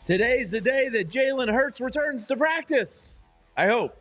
Today's the day that Jalen Hurts returns to practice. I hope.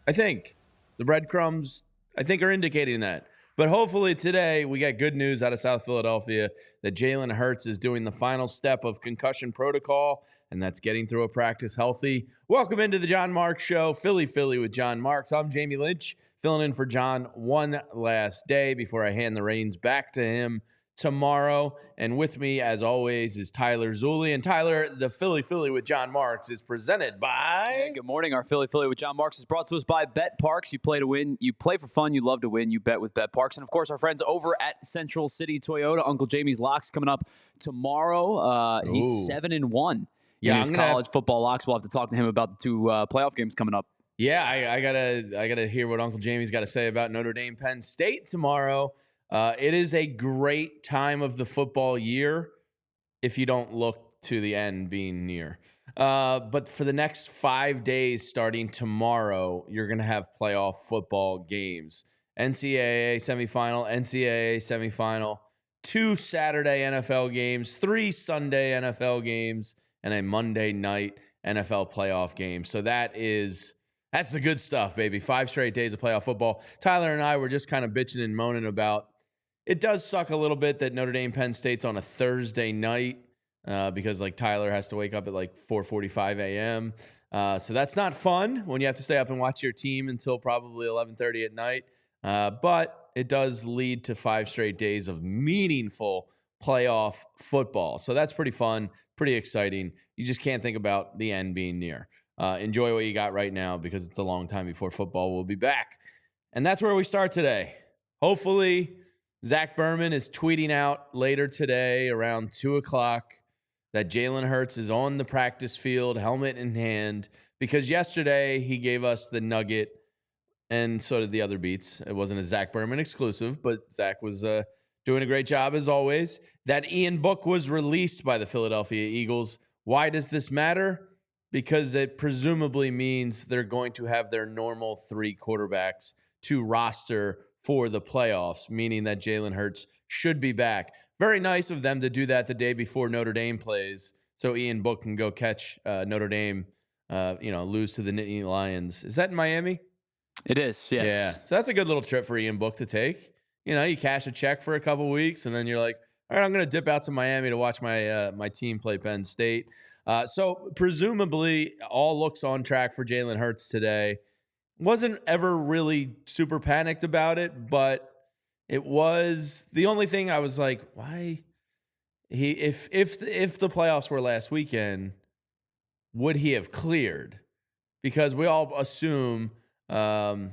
I think. The breadcrumbs, I think, are indicating that. But hopefully today we get good news out of South Philadelphia that Jalen Hurts is doing the final step of concussion protocol, and that's getting through a practice healthy. Welcome into the John Marks Show, Philly with John Marks. I'm Jamie Lynch, filling in for John one last day before I hand the reins back to him tomorrow. And with me, as always, is Tyler Zulli. And Tyler, the Philly with John Marks is presented by... Hey, good morning. Our Philly with John Marks is brought to us by Bet Parks. You play to win. You play for fun. You love to win. You bet with Bet Parks. And, of course, our friends over at Central City Toyota. Uncle Jamie's Locks coming up tomorrow. He's 7-1 in his college football locks. We'll have to talk to him about the two playoff games coming up. Yeah, I gotta hear what Uncle Jamie's got to say about Notre Dame Penn State tomorrow. It is a great time of the football year if you don't look to the end being near. But for the next 5 days starting tomorrow, you're going to have playoff football games. NCAA semifinal, 2 Saturday NFL games, 3 Sunday NFL games, and a Monday night NFL playoff game. So that's the good stuff, baby. 5 straight days of playoff football. Tyler and I were just kind of bitching and moaning about it does suck a little bit that Notre Dame Penn State's on a Thursday night because like Tyler has to wake up at like 4:45 a.m. So that's not fun when you have to stay up and watch your team until probably 11:30 at night. But it does lead to 5 straight days of meaningful playoff football. So that's pretty fun, pretty exciting. You just can't think about the end being near. Enjoy what you got right now because it's a long time before football will be back. And that's where we start today. Hopefully, Zack Baun is tweeting out later today around 2 o'clock that Jalen Hurts is on the practice field, helmet in hand, because yesterday he gave us the nugget, and so did the other beats. It wasn't a Zack Baun exclusive, but Zach was doing a great job as always, that Ian Book was released by the Philadelphia Eagles. Why does this matter? Because it presumably means they're going to have their normal 3 quarterbacks to roster for the playoffs, meaning that Jalen Hurts should be back. Very nice of them to do that the day before Notre Dame plays, so Ian Book can go catch Notre Dame, lose to the Nittany Lions. Is that in Miami? It is, yes. Yeah, so that's a good little trip for Ian Book to take. You cash a check for a couple weeks, and then you're like, all right, I'm going to dip out to Miami to watch my team play Penn State. So presumably all looks on track for Jalen Hurts today. Wasn't ever really super panicked about it, but it was the only thing I was like, why? If the playoffs were last weekend, would he have cleared? Because we all assume, it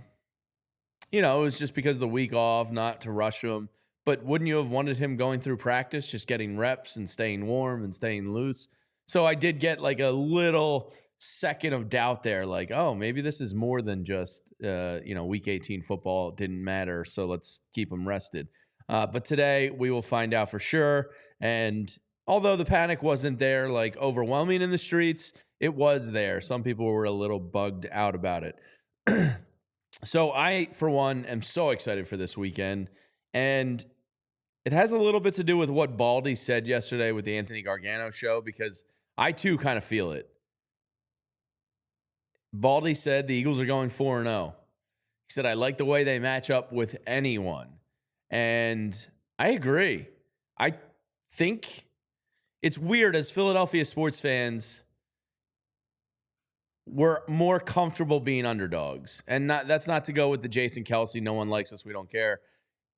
was just because of the week off, not to rush him. But wouldn't you have wanted him going through practice, just getting reps and staying warm and staying loose? So I did get like a little second of doubt there, like, oh, maybe this is more than just, week 18 football didn't matter, so let's keep him rested. But today we will find out for sure. And although the panic wasn't there, like overwhelming in the streets, it was there. Some people were a little bugged out about it. So I, for one, am so excited for this weekend. And it has a little bit to do with what Baldy said yesterday with the Anthony Gargano show, because I too kind of feel it. Baldy said the Eagles are going 4-0. He said, I like the way they match up with anyone. And I agree. I think it's weird as Philadelphia sports fans, we're more comfortable being underdogs. And that's not to go with the Jason Kelsey, no one likes us, we don't care.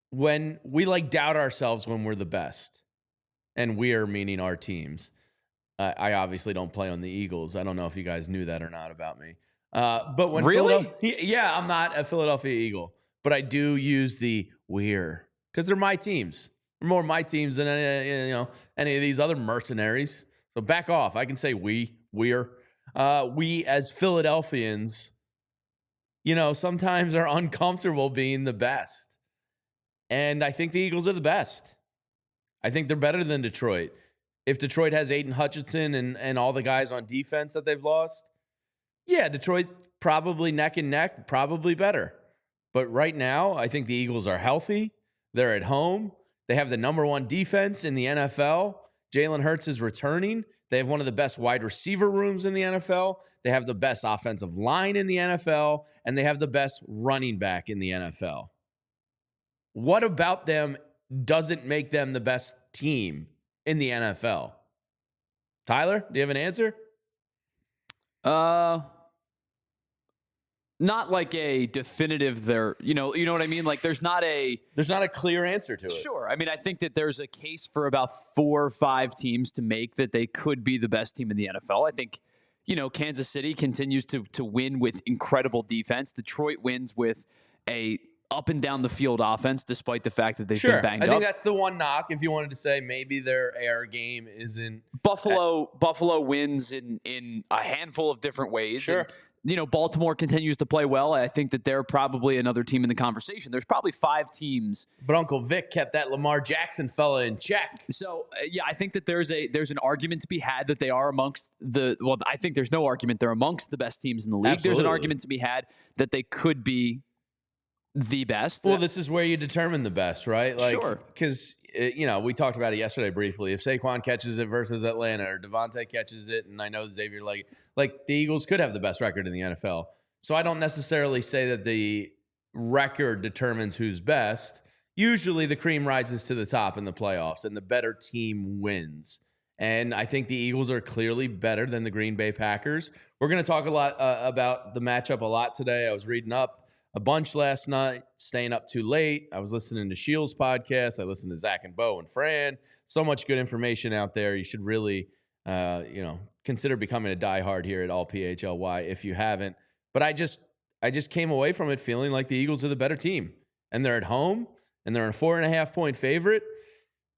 When we doubt ourselves when we're the best. And we're meaning our teams. I obviously don't play on the Eagles. I don't know if you guys knew that or not about me. But when really? Yeah, I'm not a Philadelphia Eagle, but I do use the we're because they're my teams. They're more my teams than any of these other mercenaries. So back off. I can say we're we as Philadelphians, sometimes are uncomfortable being the best. And I think the Eagles are the best. I think they're better than Detroit. If Detroit has Aiden Hutchinson and all the guys on defense that they've lost, yeah, Detroit probably neck and neck, probably better. But right now, I think the Eagles are healthy. They're at home. They have the number 1 defense in the NFL. Jalen Hurts is returning. They have one of the best wide receiver rooms in the NFL. They have the best offensive line in the NFL, and they have the best running back in the NFL. What about them doesn't make them the best team in the NFL? Tyler, do you have an answer? Not like a definitive there, you know what I mean? Like there's not a clear answer to it. Sure. I mean, I think that there's a case for about 4 or 5 teams to make that they could be the best team in the NFL. I think, Kansas City continues to win with incredible defense. Detroit wins with a up and down the field offense, despite the fact that they've been banged up. I think that's the one knock. If you wanted to say maybe their air game isn't Buffalo wins in a handful of different ways. Sure. And, Baltimore continues to play well. I think that they're probably another team in the conversation. There's probably 5 teams. But Uncle Vic kept that Lamar Jackson fella in check. So, I think that there's an argument to be had that they are amongst I think there's no argument. They're amongst the best teams in the league. Absolutely. There's an argument to be had that they could be the best. Well, this is where you determine the best, right? Sure. Because, we talked about it yesterday briefly. If Saquon catches it versus Atlanta or Devontae catches it, and I know Xavier, like the Eagles could have the best record in the NFL. So I don't necessarily say that the record determines who's best. Usually the cream rises to the top in the playoffs, and the better team wins. And I think the Eagles are clearly better than the Green Bay Packers. We're going to talk a lot about the matchup a lot today. I was reading up a bunch last night, staying up too late. I was listening to Shields' podcast. I listened to Zack and Bo and Fran. So much good information out there. You should really, consider becoming a diehard here at ALLPHLY if you haven't. But I just came away from it feeling like the Eagles are the better team. And they're at home, and they're a 4.5-point favorite.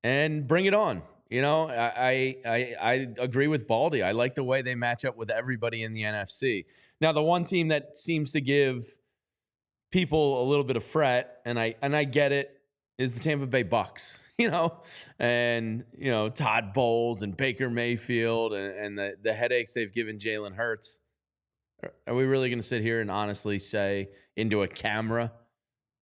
And bring it on. I agree with Baldy. I like the way they match up with everybody in the NFC. Now, the one team that seems to give people a little bit of fret, and I get it, is the Tampa Bay Bucks, and Todd Bowles and Baker Mayfield and the headaches they've given Jalen Hurts. Are we really going to sit here and honestly say into a camera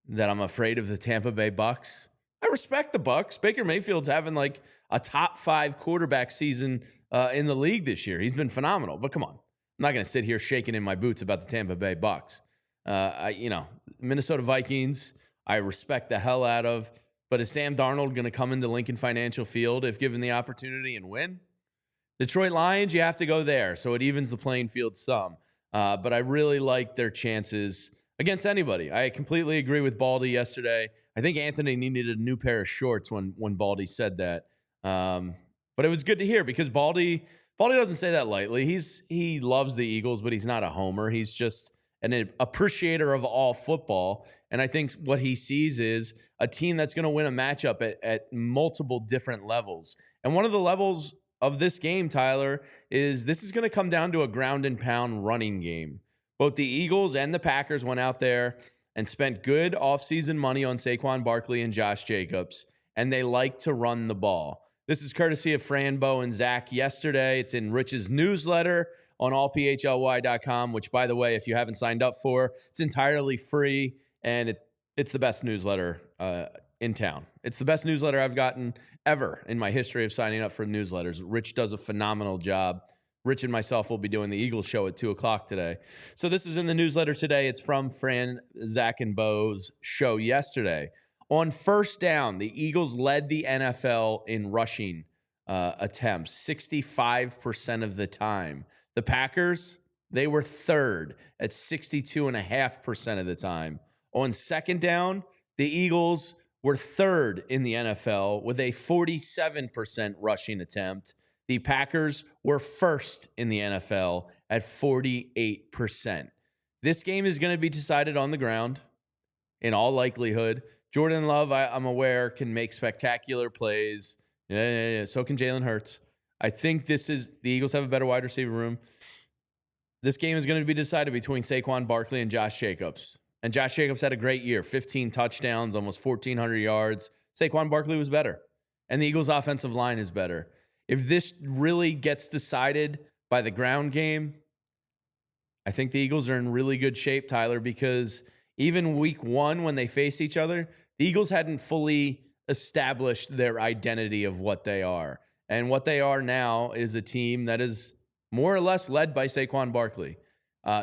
that I'm afraid of the Tampa Bay Bucks? I respect the Bucks. Baker Mayfield's having like a top 5 quarterback season in the league this year. He's been phenomenal, but come on. I'm not going to sit here shaking in my boots about the Tampa Bay Bucks. Minnesota Vikings, I respect the hell out of, but is Sam Darnold going to come into Lincoln Financial Field if given the opportunity and win? Detroit Lions, you have to go there, so it evens the playing field some. But I really like their chances against anybody. I completely agree with Baldy yesterday. I think Anthony needed a new pair of shorts when Baldy said that. But it was good to hear because Baldy doesn't say that lightly. He loves the Eagles, but he's not a homer. He's just an appreciator of all football. And I think what he sees is a team that's going to win a matchup at multiple different levels. And one of the levels of this game, Tyler, is this is going to come down to a ground and pound running game. Both the Eagles and the Packers went out there and spent good offseason money on Saquon Barkley and Josh Jacobs, and they like to run the ball. This is courtesy of Fran, Bo, and Zach yesterday. It's in Rich's newsletter on allphly.com, which, by the way, if you haven't signed up for, it's entirely free, and it's the best newsletter in town. It's the best newsletter I've gotten ever in my history of signing up for newsletters. Rich does a phenomenal job. Rich and myself will be doing the Eagles show at 2 o'clock today. So this is in the newsletter today. It's from Fran, Zach, and Bo's show yesterday. On first down, the Eagles led the NFL in rushing attempts 65% of the time. The Packers, they were third at 62.5% of the time. On second down, the Eagles were third in the NFL with a 47% rushing attempt. The Packers were first in the NFL at 48%. This game is going to be decided on the ground in all likelihood. Jordan Love, I'm aware, can make spectacular plays. Yeah. So can Jalen Hurts. I think the Eagles have a better wide receiver room. This game is going to be decided between Saquon Barkley and Josh Jacobs. And Josh Jacobs had a great year, 15 touchdowns, almost 1,400 yards. Saquon Barkley was better. And the Eagles' offensive line is better. If this really gets decided by the ground game, I think the Eagles are in really good shape, Tyler, because even week 1 when they face each other, the Eagles hadn't fully established their identity of what they are. And what they are now is a team that is more or less led by Saquon Barkley.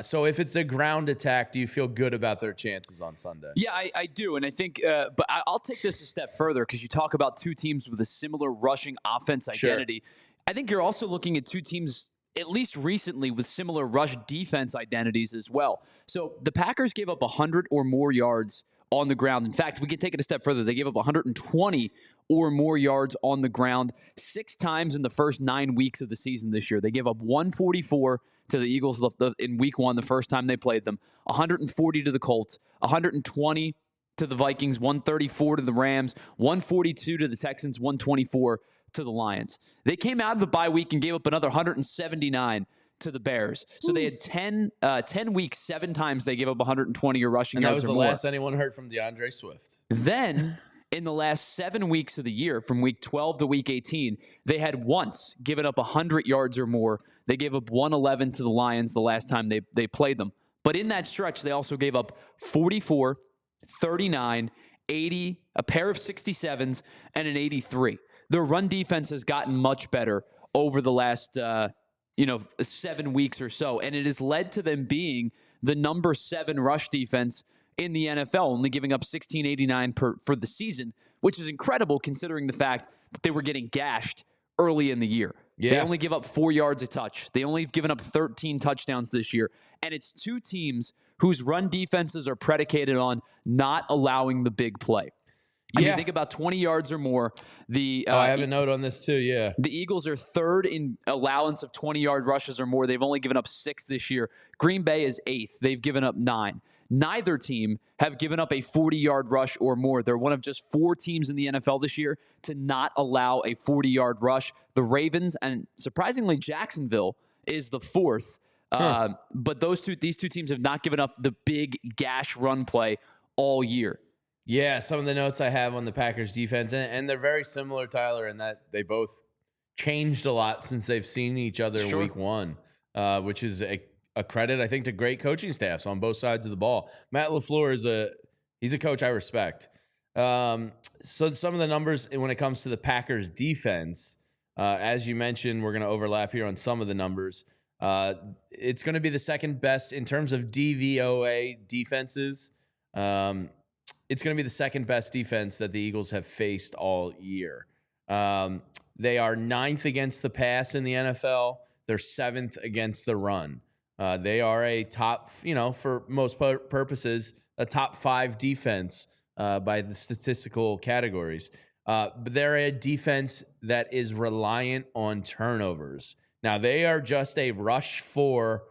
So if it's a ground attack, do you feel good about their chances on Sunday? Yeah, I do. And I think, but I'll take this a step further because you talk about two teams with a similar rushing offense identity. Sure. I think you're also looking at two teams, at least recently, with similar rush defense identities as well. So the Packers gave up 100 or more yards on the ground. In fact, we can take it a step further. They gave up 120 or more yards on the ground 6 times in the first 9 weeks of the season this year. They gave up 144 to the Eagles in week 1, the first time they played them, 140 to the Colts, 120 to the Vikings, 134 to the Rams, 142 to the Texans, 124 to the Lions. They came out of the bye week and gave up another 179 to the Bears. So they had 10 weeks, 7 times they gave up 120 or rushing yards or more. That was the last anyone heard from DeAndre Swift. Then, in the last 7 weeks of the year, from week 12 to week 18, they had once given up 100 yards or more. They gave up 111 to the Lions the last time they played them. But in that stretch, they also gave up 44, 39, 80, a pair of 67s, and an 83. Their run defense has gotten much better over the last 7 weeks or so, and it has led to them being the number 7 rush defense in the NFL, only giving up 1689 for the season, which is incredible considering the fact that they were getting gashed early in the year. Yeah. They only give up 4 yards a touch. They only have given up 13 touchdowns this year. And it's two teams whose run defenses are predicated on not allowing the big play. And you think about 20 yards or more. I have a note on this too, yeah. The Eagles are 3rd in allowance of 20-yard rushes or more. They've only given up 6 this year. Green Bay is 8th. They've given up 9. Neither team have given up a 40-yard rush or more. They're one of just 4 teams in the NFL this year to not allow a 40-yard rush. The Ravens and, surprisingly, Jacksonville is the 4th. But these two teams have not given up the big gash run play all year. Yeah, some of the notes I have on the Packers defense, and they're very similar, Tyler, in that they both changed a lot since they've seen each other in week 1, which is a credit, I think, to great coaching staffs on both sides of the ball. Matt LaFleur he's a coach I respect. So some of the numbers when it comes to the Packers defense, as you mentioned, we're going to overlap here on some of the numbers. It's going to be the second best in terms of DVOA defenses. It's going to be the second best defense that the Eagles have faced all year. They are 9th against the pass in the NFL. They're 7th against the run. They are a top, for most purposes, a top 5 defense by the statistical categories. But they're a defense that is reliant on turnovers. Now, they are just a rush 4,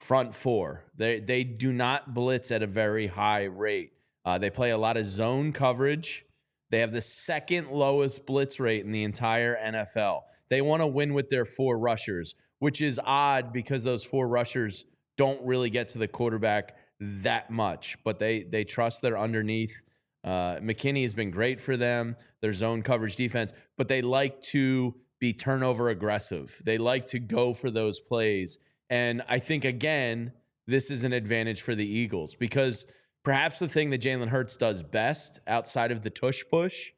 front 4. They do not blitz at a very high rate. They play a lot of zone coverage. They have the 2nd lowest blitz rate in the entire NFL. They want to win with their 4 rushers, which is odd because those 4 rushers don't really get to the quarterback that much, but they trust their underneath. McKinney has been great for them, their zone coverage defense, but they like to be turnover aggressive. They like to go for those plays. And I think, again, this is an advantage for the Eagles because perhaps the thing that Jalen Hurts does best outside of the tush push,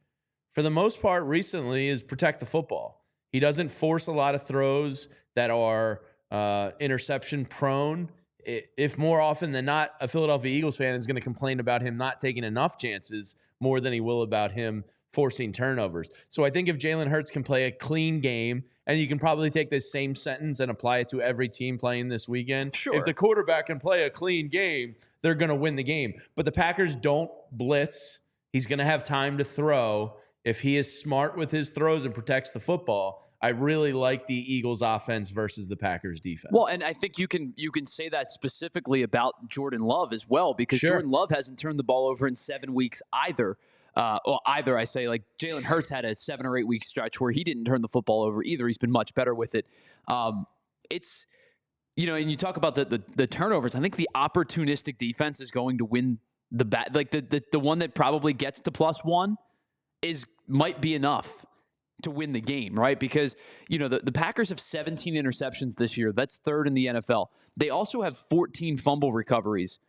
for the most part recently, is protect the football. He doesn't force a lot of throws that are interception prone. If more often than not, a Philadelphia Eagles fan is going to complain about him not taking enough chances more than he will about him forcing turnovers. So I think if Jalen Hurts can play a clean game, and you can probably take this same sentence and apply it to every team playing this weekend. Sure. If the quarterback can play a clean game, they're going to win the game. But the Packers don't blitz. He's going to have time to throw. If he is smart with his throws and protects the football, I really like the Eagles offense versus the Packers defense. Well, and I think you can say that specifically about Jordan Love as well, because Jordan Love hasn't turned the ball over in 7 weeks either. I say, like, Jalen Hurts had a 7 or 8 week stretch where he didn't turn the football over either. He's been much better with it. It's, and you talk about the turnovers. I think the opportunistic defense is going to win the bat. Like the one that probably gets to +1 might be enough to win the game, right? Because, the Packers have 17 interceptions this year. That's 3rd in the NFL. They also have 14 fumble recoveries,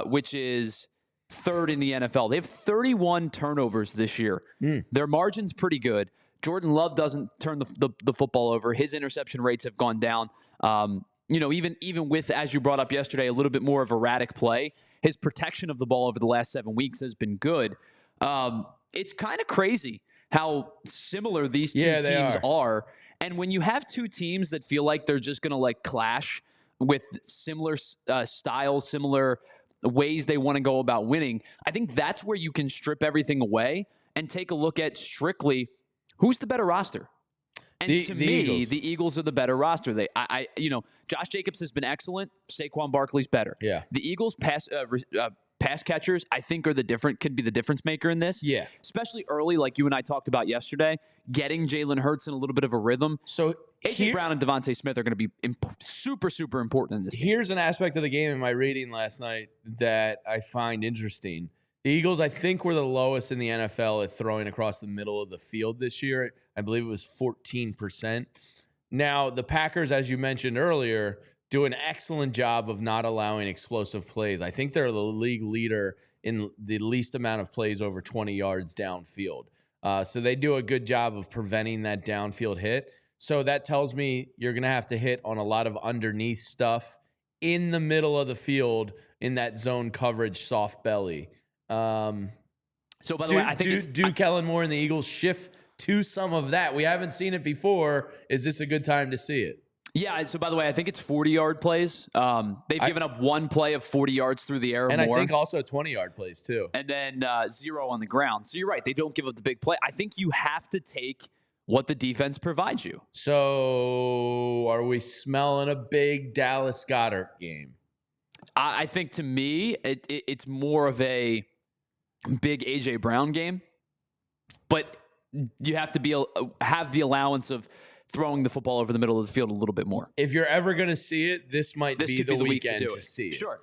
which is 3rd in the NFL. They have 31 turnovers this year. Their margin's pretty good. Jordan Love doesn't turn the football over. His interception rates have gone down. Even with, as you brought up yesterday, a little bit more of erratic play, his protection of the ball over the last 7 weeks has been good. It's kind of crazy how similar these two teams are. And when you have two teams that feel like they're just going to like clash with similar styles, similar ways they want to go about winning, I think that's where you can strip everything away and take a look at strictly who's the better roster. And to me, Eagles. the Eagles are the better roster. Josh Jacobs has been excellent. Saquon Barkley's better. Yeah. The Eagles pass catchers, I think, could be the difference maker in this. Yeah. Especially early, like you and I talked about yesterday, getting Jalen Hurts in a little bit of a rhythm. So A.J. Brown and Devontae Smith are going to be super, super important in this game. Here's an aspect of the game in my reading last night that I find interesting. The Eagles, I think, were the lowest in the NFL at throwing across the middle of the field this year. I believe it was 14%. Now, the Packers, as you mentioned earlier, do an excellent job of not allowing explosive plays. I think they're the league leader in the least amount of plays over 20 yards downfield. So they do a good job of preventing that downfield hit. So that tells me you're going to have to hit on a lot of underneath stuff in the middle of the field in that zone coverage soft belly. So, by the way, I think do Kellen Moore and the Eagles shift to some of that? We haven't seen it before. Is this a good time to see it? Yeah. So, by the way, I think it's 40-yard plays. They've given up one play of 40 yards through the air, and more. I think also 20-yard plays too, and then 0 on the ground. So you're right; they don't give up the big play. I think you have to take what the defense provides you. So, are we smelling a big Dallas Goedert game? I think to me, it's more of a big A.J. Brown game, but you have to have the allowance of throwing the football over the middle of the field a little bit more. If you're ever going to see it, this might be the weekend week to see it. Sure.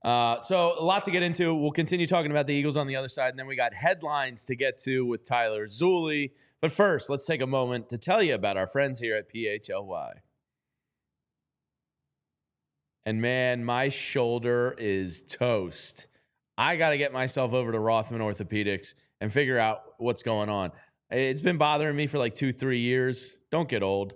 So a lot to get into. We'll continue talking about the Eagles on the other side, and then we got headlines to get to with Tyler Zulli. But first, let's take a moment to tell you about our friends here at PHLY. And man, my shoulder is toast. I got to get myself over to Rothman Orthopedics and figure out what's going on. It's been bothering me for like 2-3 years. Don't get old.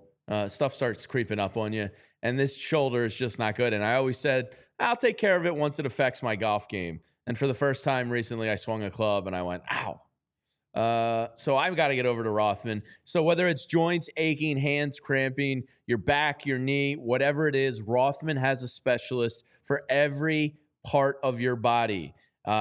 Stuff starts creeping up on you. And this shoulder is just not good. And I always said, I'll take care of it once it affects my golf game. And for the first time recently, I swung a club and I went, ow. So I've got to get over to Rothman. So whether it's joints aching, hands cramping, your back, your knee, whatever it is, Rothman has a specialist for every part of your body.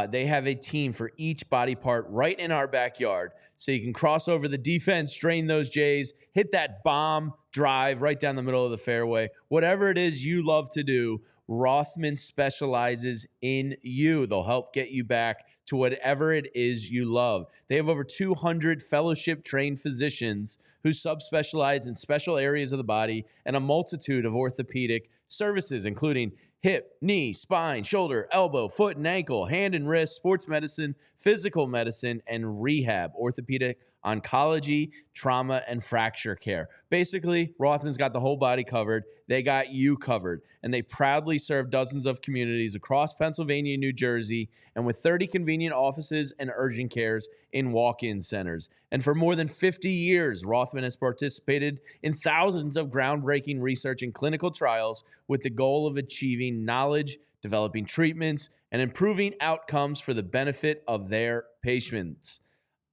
They have a team for each body part right in our backyard. So you can cross over the defense, drain those Jays, hit that bomb drive right down the middle of the fairway. Whatever it is you love to do, Rothman specializes in you. They'll help get you back to whatever it is you love. They have over 200 fellowship-trained physicians who subspecialize in special areas of the body and a multitude of orthopedic services, including hip, knee, spine, shoulder, elbow, foot and ankle, hand and wrist, sports medicine, physical medicine, and rehab, orthopedic oncology, trauma, and fracture care. Basically, Rothman's got the whole body covered. They got you covered. And they proudly serve dozens of communities across Pennsylvania and New Jersey, and with 30 convenient offices and urgent cares in walk-in centers. And for more than 50 years, Rothman has participated in thousands of groundbreaking research and clinical trials with the goal of achieving knowledge, developing treatments, and improving outcomes for the benefit of their patients.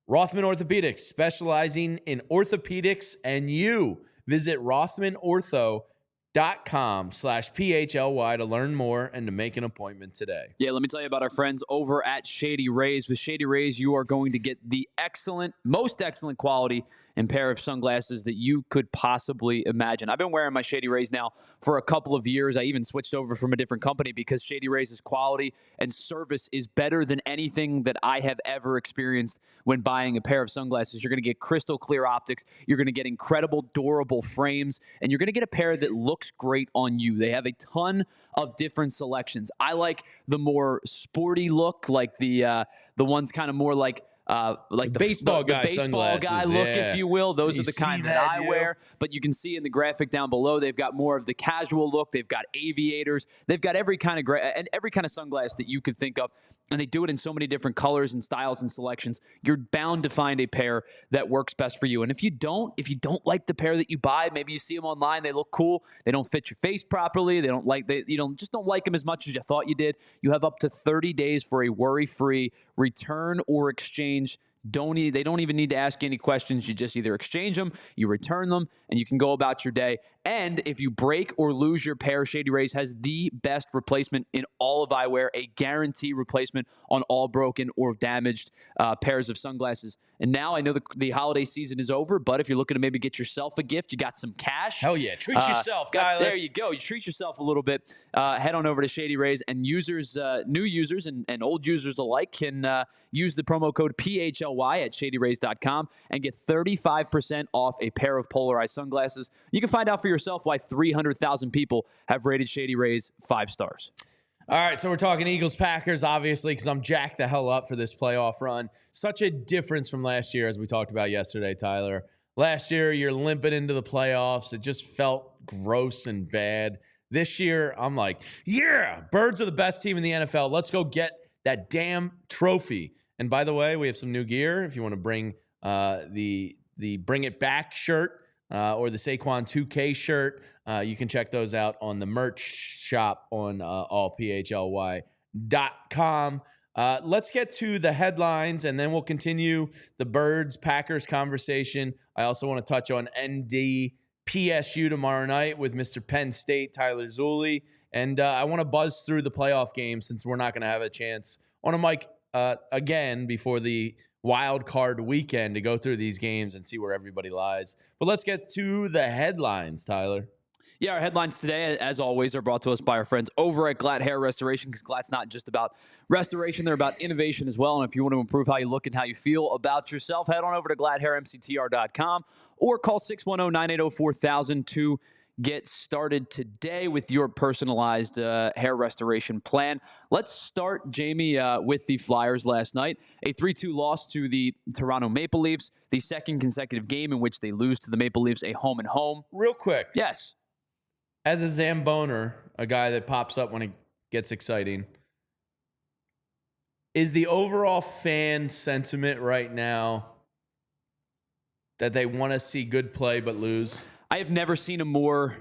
Rothman Orthopedics, specializing in orthopedics and you. Visit rothmanortho.com/PHLY to learn more and to make an appointment today. Yeah, let me tell you about our friends over at Shady Rays. With Shady Rays, you are going to get the most excellent quality and pair of sunglasses that you could possibly imagine. I've been wearing my Shady Rays now for a couple of years. I even switched over from a different company because Shady Rays' quality and service is better than anything that I have ever experienced when buying a pair of sunglasses. You're going to get crystal clear optics. You're going to get incredible, durable frames, and you're going to get a pair that looks great on you. They have a ton of different selections. I like the more sporty look, like the ones kind of more like the baseball guy look, if you will. Those are the kind that I wear. But you can see in the graphic down below, they've got more of the casual look. They've got aviators. They've got every kind of every kind of sunglass that you could think of. and they do it in so many different colors and styles and selections, you're bound to find a pair that works best for you. And if you don't like the pair that you buy, maybe you see them online, they look cool, they don't fit your face properly, just don't like them as much as you thought you did, you have up to 30 days for a worry-free return or exchange. They don't even need to ask you any questions. You just either exchange them, you return them, and you can go about your day. And if you break or lose your pair, Shady Rays has the best replacement in all of eyewear, a guarantee replacement on all broken or damaged pairs of sunglasses. And now I know the holiday season is over, but if you're looking to maybe get yourself a gift, you got some cash. Hell yeah. Treat yourself, Tyler. There you go. You treat yourself a little bit. Head on over to Shady Rays, and new users and old users alike can use the promo code PHLY at shadyrays.com and get 35% off a pair of polarized sunglasses. You can find out for yourself why 300,000 people have rated Shady Rays 5 stars. All right, so we're talking Eagles-Packers, obviously, because I'm jacked the hell up for this playoff run. Such a difference from last year, as we talked about yesterday, Tyler. Last year, you're limping into the playoffs. It just felt gross and bad. This year, I'm like, yeah, Birds are the best team in the NFL. Let's go get that damn trophy. And by the way, we have some new gear. If you want to bring the Bring It Back shirt or the Saquon 2K shirt, you can check those out on the merch shop on allphly.com. Let's get to the headlines, and then we'll continue the Birds-Packers conversation. I also want to touch on ND PSU tomorrow night with Mr. Penn State, Tyler Zulli. And I want to buzz through the playoff game since we're not going to have a chance on a mic again before the wild card weekend to go through these games and see where everybody lies. But let's get to the headlines, Tyler. Yeah, our headlines today, as always, are brought to us by our friends over at Glatt Hair Restoration, because Glatt's not just about restoration, they're about innovation as well. And if you want to improve how you look and how you feel about yourself, head on over to glatthairmctr.com or call 610-980-4000 to get started today with your personalized hair restoration plan. Let's start, Jamie, with the Flyers last night. A 3-2 loss to the Toronto Maple Leafs, the second consecutive game in which they lose to the Maple Leafs, a home and home. Real quick. Yes. As a Zamboner, a guy that pops up when it gets exciting, is the overall fan sentiment right now that they want to see good play but lose? I have never seen a more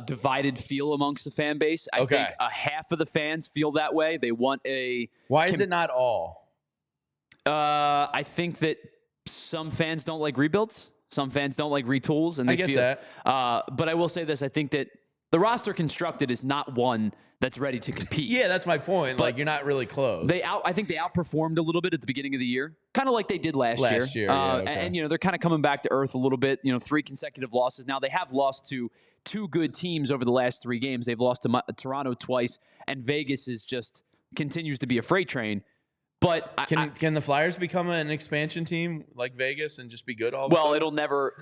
divided feel amongst the fan base. I think a half of the fans feel that way. They want a... Why is it not all? I think that some fans don't like rebuilds. Some fans don't like retools. And they get that. But I will say this. I think that the roster constructed is not one that's ready to compete. Yeah, that's my point. Like, you're not really close. I think they outperformed a little bit at the beginning of the year, kind of like they did last year. And they're kind of coming back to earth a little bit. 3 consecutive losses. Now, they have lost to 2 good teams over the last 3 games. They've lost to Toronto twice, and Vegas continues to be a freight train. But can the Flyers become an expansion team like Vegas and just be good all of a sudden? Well, it'll never.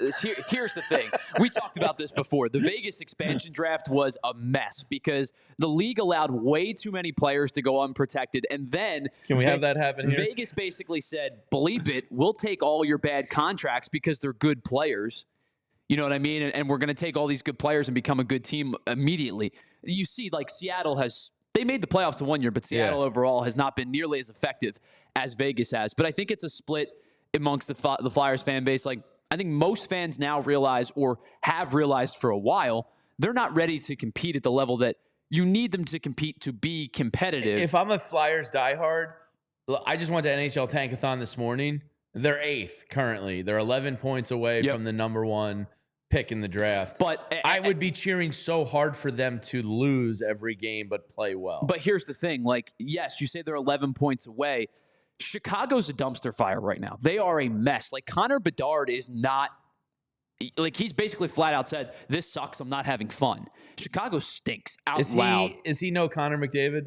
Here's the thing. We talked about this before. The Vegas expansion draft was a mess because the league allowed way too many players to go unprotected. And then can we have that happen here? Vegas basically said, bleep it, we'll take all your bad contracts because they're good players. You know what I mean? And we're going to take all these good players and become a good team immediately. You see, like Seattle has... They made the playoffs in 1 year, but Seattle overall has not been nearly as effective as Vegas has. But I think it's a split amongst the Flyers fan base. Like, I think most fans now realize, or have realized for a while, they're not ready to compete at the level that you need them to compete to be competitive. If I'm a Flyers diehard, I just went to NHL Tankathon this morning. They're 8th currently. They're 11 points away from the number 1 pick in the draft. But I would be cheering so hard for them to lose every game but play well. But here's the thing. Like, yes, you say they're 11 points away. Chicago's a dumpster fire right now. They are a mess. Like, Connor Bedard is not... Like, he's basically flat out said, this sucks, I'm not having fun. Chicago stinks out loud. Is he no Connor McDavid?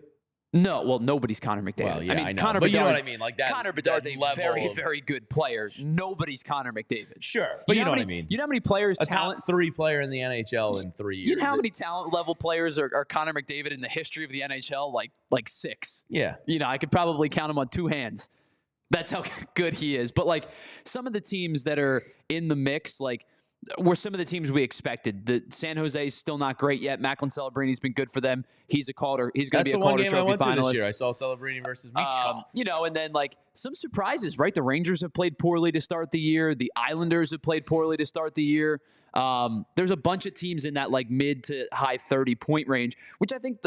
No, well, nobody's Connor McDavid. Well, yeah, I know. Connor but Bedard's, you know what I mean? Like that. Connor Bedard's a very, very good player. Nobody's Connor McDavid. Sure, but you know what I mean. You know how many players? A top 3 player in the NHL in 3 years. You know how many talent level players are Connor McDavid in the history of the NHL? Like 6. Yeah. I could probably count them on 2 hands. That's how good he is. But like some of the teams that are in the mix, like were some of the teams we expected. The San Jose is still not great yet. Macklin Celebrini's been good for them. He's a Calder. He's going to be a Calder Trophy finalist. That's the one game I went to this year. I saw Celebrini versus Michkov. You know, and then like some surprises, right? The Rangers have played poorly to start the year. The Islanders have played poorly to start the year. There's a bunch of teams in that like mid to high 30-point range, which I think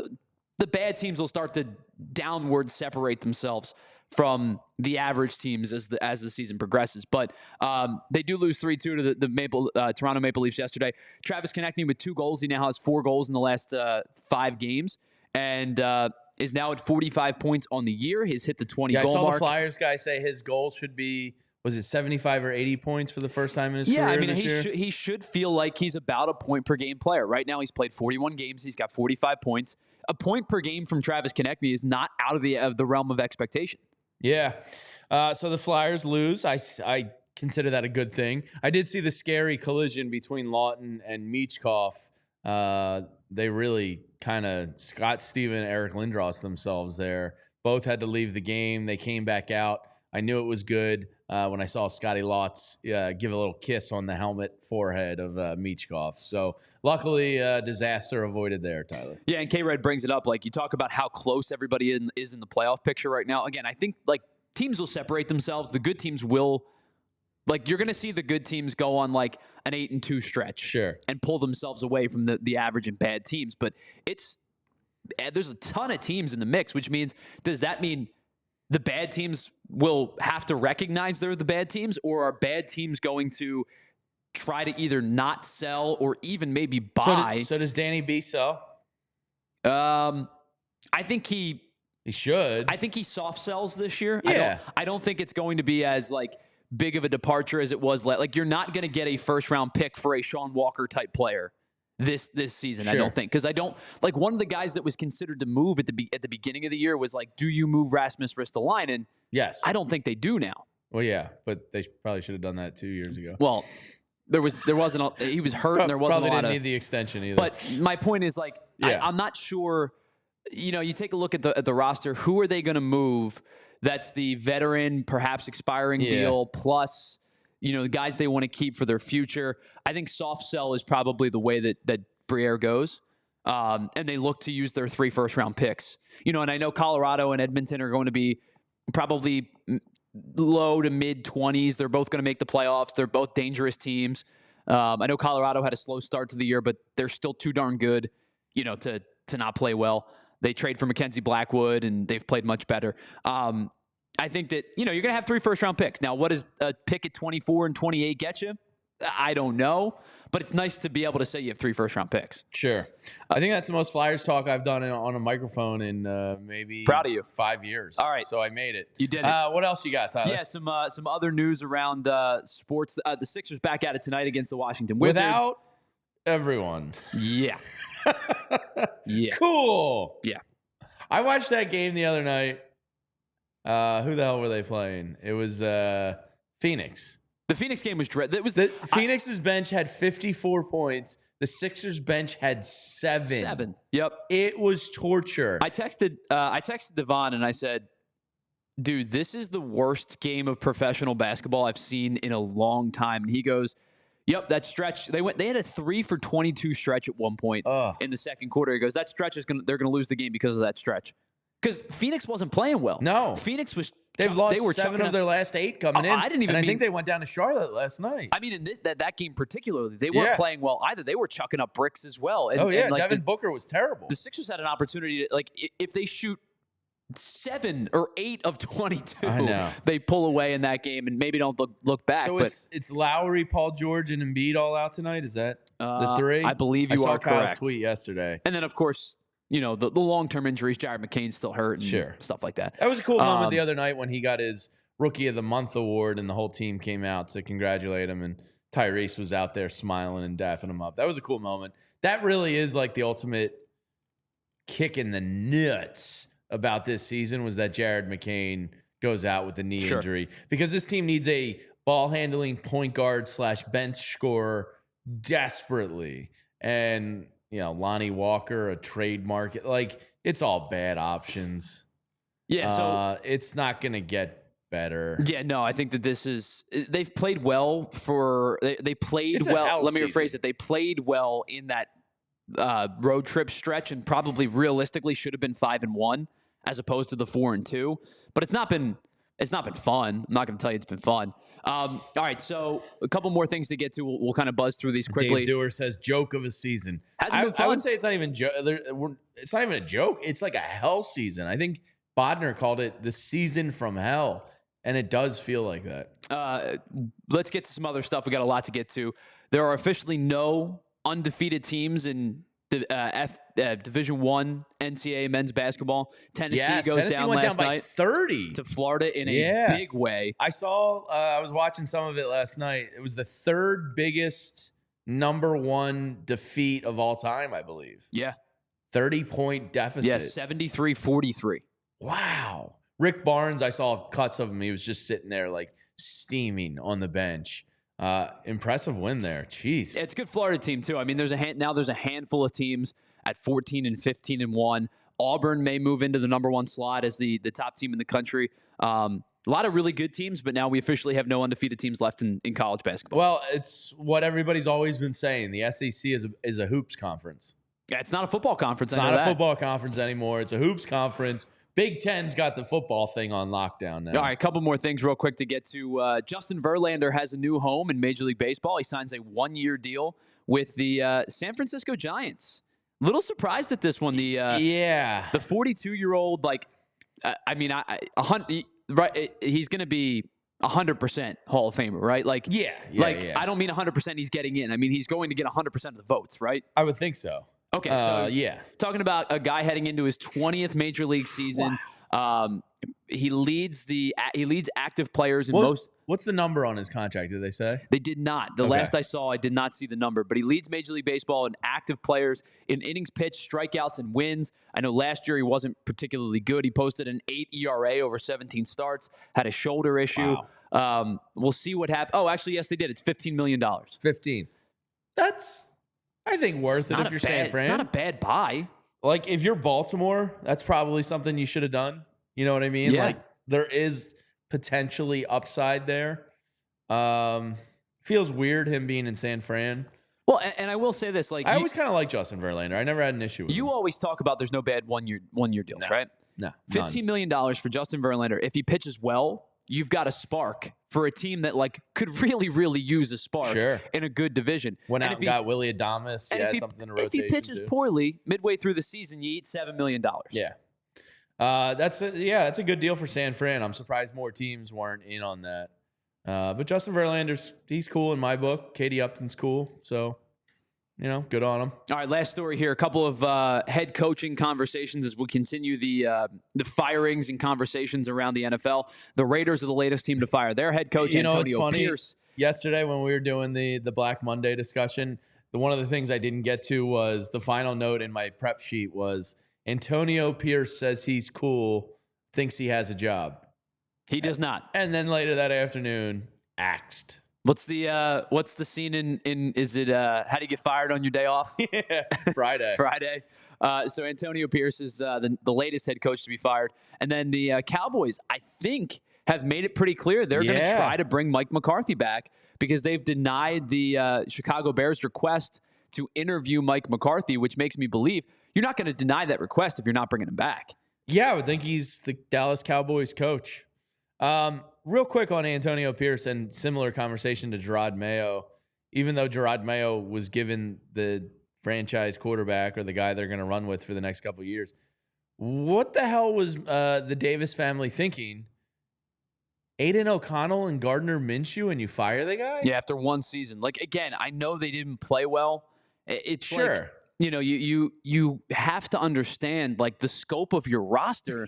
the bad teams will start to downward separate themselves from the average teams as the season progresses. But they do lose 3-2 to the Toronto Maple Leafs yesterday. Travis Konechny with 2 goals. He now has 4 goals in the last 5 games and is now at 45 points on the year. He's hit the 20 goal mark. I saw the Flyers guy say his goal should be, was it 75 or 80 points for the first time in his career? Yeah, I mean, this year? he should feel like he's about a point per game player. Right now, he's played 41 games. He's got 45 points. A point per game from Travis Konechny is not out of the realm of expectation. Yeah. So the Flyers lose. I consider that a good thing. I did see the scary collision between Lawton and Michkov. They really kind of Scott Steven, Eric Lindros themselves there. Both had to leave the game. They came back out. I knew it was good when I saw Scotty Lotz give a little kiss on the helmet forehead of Michkov. So luckily, disaster avoided there, Tyler. Yeah, and K-Red brings it up. Like, you talk about how close everybody is in the playoff picture right now. Again, I think, like, teams will separate themselves. The good teams will. Like, you're going to see the good teams go on, like, an 8-2 stretch. Sure. And pull themselves away from the average and bad teams. But there's a ton of teams in the mix, which means, does that mean the bad teams will have to recognize they're the bad teams, or are bad teams going to try to either not sell or even maybe buy? So does Danny B sell? I think he should. I think he soft sells this year. Yeah. I don't think it's going to be as like big of a departure as it was. Like, you're not going to get a first round pick for a Sean Walker type player this season. Sure. I don't think, because I don't like, one of the guys that was considered to move at the beginning of the year was like, do you move Rasmus Ristolainen? Yes. I don't think they do now. Well, yeah, but they probably should have done that 2 years ago. Well, there wasn't he was hurt and there wasn't probably a lot didn't need the extension either. But my point is, like, yeah. I'm not sure. You know, you take a look at the roster. Who are they going to move? That's the veteran, perhaps expiring deal plus, you know, the guys they want to keep for their future. I think soft sell is probably the way that Briere goes. And they look to use their 3 first-round picks. You know, and I know Colorado and Edmonton are going to be probably low to mid-20s. They're both going to make the playoffs. They're both dangerous teams. I know Colorado had a slow start to the year, but they're still too darn good, you know, to not play well. They trade for Mackenzie Blackwood, and they've played much better. I think that, you know, you're going to have 3 first-round picks. Now, what does a pick at 24 and 28 get you? I don't know, but it's nice to be able to say you have 3 first-round picks. Sure. I think that's the most Flyers talk I've done on a microphone in maybe Proud of you. 5 years. All right. So I made it. You did it. What else you got, Tyler? Yeah, some other news around sports. The Sixers back at it tonight against the Washington Wizards. Without everyone. Yeah. Yeah. Cool. Yeah. I watched that game the other night. Who the hell were they playing? It was Phoenix. The Phoenix game was Phoenix's bench had 54 points. The Sixers bench had 7. Yep. It was torture. I texted Devon and I said, dude, this is the worst game of professional basketball I've seen in a long time. And he goes, yep, that stretch. They had a 3 for 22 stretch at one point in the second quarter. He goes, that stretch they're going to lose the game because of that stretch. Because Phoenix wasn't playing well. No. Phoenix was. They've lost 7 of their last 8 coming in. I think they went down to Charlotte last night. I mean, in that game particularly, they weren't playing well either. They were chucking up bricks as well. And, Devin Booker was terrible. The Sixers had an opportunity to, like, if they shoot 7 or 8 of 22, they pull away in that game and maybe don't look back. So it's Lowry, Paul George, and Embiid all out tonight? Is that the 3? I believe you are correct. I saw Kyle's tweet yesterday. And then, of course, you know, the long-term injuries, Jared McCain's still hurt and stuff like that. That was a cool moment the other night when he got his Rookie of the Month award and the whole team came out to congratulate him, and Tyrese was out there smiling and dapping him up. That was a cool moment. That really is like the ultimate kick in the nuts about this season, was that Jared McCain goes out with the knee injury, because this team needs a ball-handling point guard / bench scorer desperately. And you know, Lonnie Walker, a trade market. Like, it's all bad options. Yeah, so it's not going to get better. Yeah, no, I think that they've played well they played well. Let me rephrase it. They played well in that road trip stretch, and probably realistically should have been 5-1 as opposed to the 4-2. But it's not been fun. I'm not going to tell you it's been fun. All right, so a couple more things to get to. We'll kind of buzz through these quickly. Dave Dewar says joke of a season. Hasn't been fun. I would say it's not even it's not even a joke. It's like a hell season. I think Bodner called it the season from hell, and it does feel like that. Let's get to some other stuff. We got a lot to get to. There are officially no undefeated teams in the Division I NCAA men's basketball. Tennessee went down last night by 30 to Florida in a big way. I was watching some of it last night. It was the third biggest number one defeat of all time, I believe. Yeah. 30-point deficit. Yeah, 73-43. Wow. Rick Barnes, I saw cuts of him. He was just sitting there like steaming on the bench. Impressive win there. Jeez. It's a good Florida team, too. I mean, there's a handful of teams at 14 and 15 and 1. Auburn may move into the number one slot as the top team in the country. A lot of really good teams, but now we officially have no undefeated teams left in college basketball. Well, it's what everybody's always been saying. The SEC is a hoops conference. Yeah, it's not a football conference. It's not a football conference anymore. It's a hoops conference. Big Ten's got the football thing on lockdown now. All right, a couple more things real quick to get to. Justin Verlander has a new home in Major League Baseball. He signs a 1-year deal with the San Francisco Giants. Little surprised at this one. The 42-year-old, he's going to be 100% Hall of Famer, right? I don't mean 100% he's getting in. I mean, he's going to get 100% of the votes, right? I would think so. Okay, so talking about a guy heading into his 20th major league season. Wow. He leads active players in most. What's the number on his contract? Did they say? They did not. The last I saw, I did not see the number. But he leads Major League Baseball in active players in innings pitched, strikeouts, and wins. I know last year he wasn't particularly good. He posted an 8 ERA over 17 starts. Had a shoulder issue. Wow. We'll see what happens. Oh, actually, yes, they did. It's $15 million. 15. That's, I think, worth it if you're San Fran. It's not a bad buy. Like, if you're Baltimore, that's probably something you should have done. You know what I mean? Yeah. Like, there is potentially upside there. Feels weird him being in San Fran. Well, and I will say this. Like, I always kind of like Justin Verlander. I never had an issue with him. You always talk about there's no bad one-year deals, right? No. $15 million for Justin Verlander. If he pitches well, you've got a spark for a team that could really, really use a spark in a good division. Went out and got Willie Adames. Something in a rotation. If he pitches poorly midway through the season, you eat $7 million. Yeah. That's a good deal for San Fran. I'm surprised more teams weren't in on that. But Justin Verlander's, he's cool in my book. Katie Upton's cool. So, good on him. All right, last story here. A couple of head coaching conversations as we continue the firings and conversations around the NFL. The Raiders are the latest team to fire their head coach, Antonio Pierce. Yesterday when we were doing the Black Monday discussion, one of the things I didn't get to was the final note in my prep sheet was Antonio Pierce says he's cool, thinks he has a job. He does not. And then later that afternoon, axed. What's the scene in is it how do you get fired on your day off? Yeah, Friday. Friday. So Antonio Pierce is the latest head coach to be fired. And then the Cowboys, I think, have made it pretty clear they're going to try to bring Mike McCarthy back because they've denied the Chicago Bears' request to interview Mike McCarthy, which makes me believe you're not going to deny that request if you're not bringing him back. Yeah, I would think he's the Dallas Cowboys coach. Real quick on Antonio Pierce and similar conversation to Gerard Mayo, even though Gerard Mayo was given the franchise quarterback or the guy they're going to run with for the next couple of years, what the hell was the Davis family thinking? Aiden O'Connell and Gardner Minshew and you fire the guy? Yeah, after one season. Again, I know they didn't play well. It's sure. You have to understand the scope of your roster.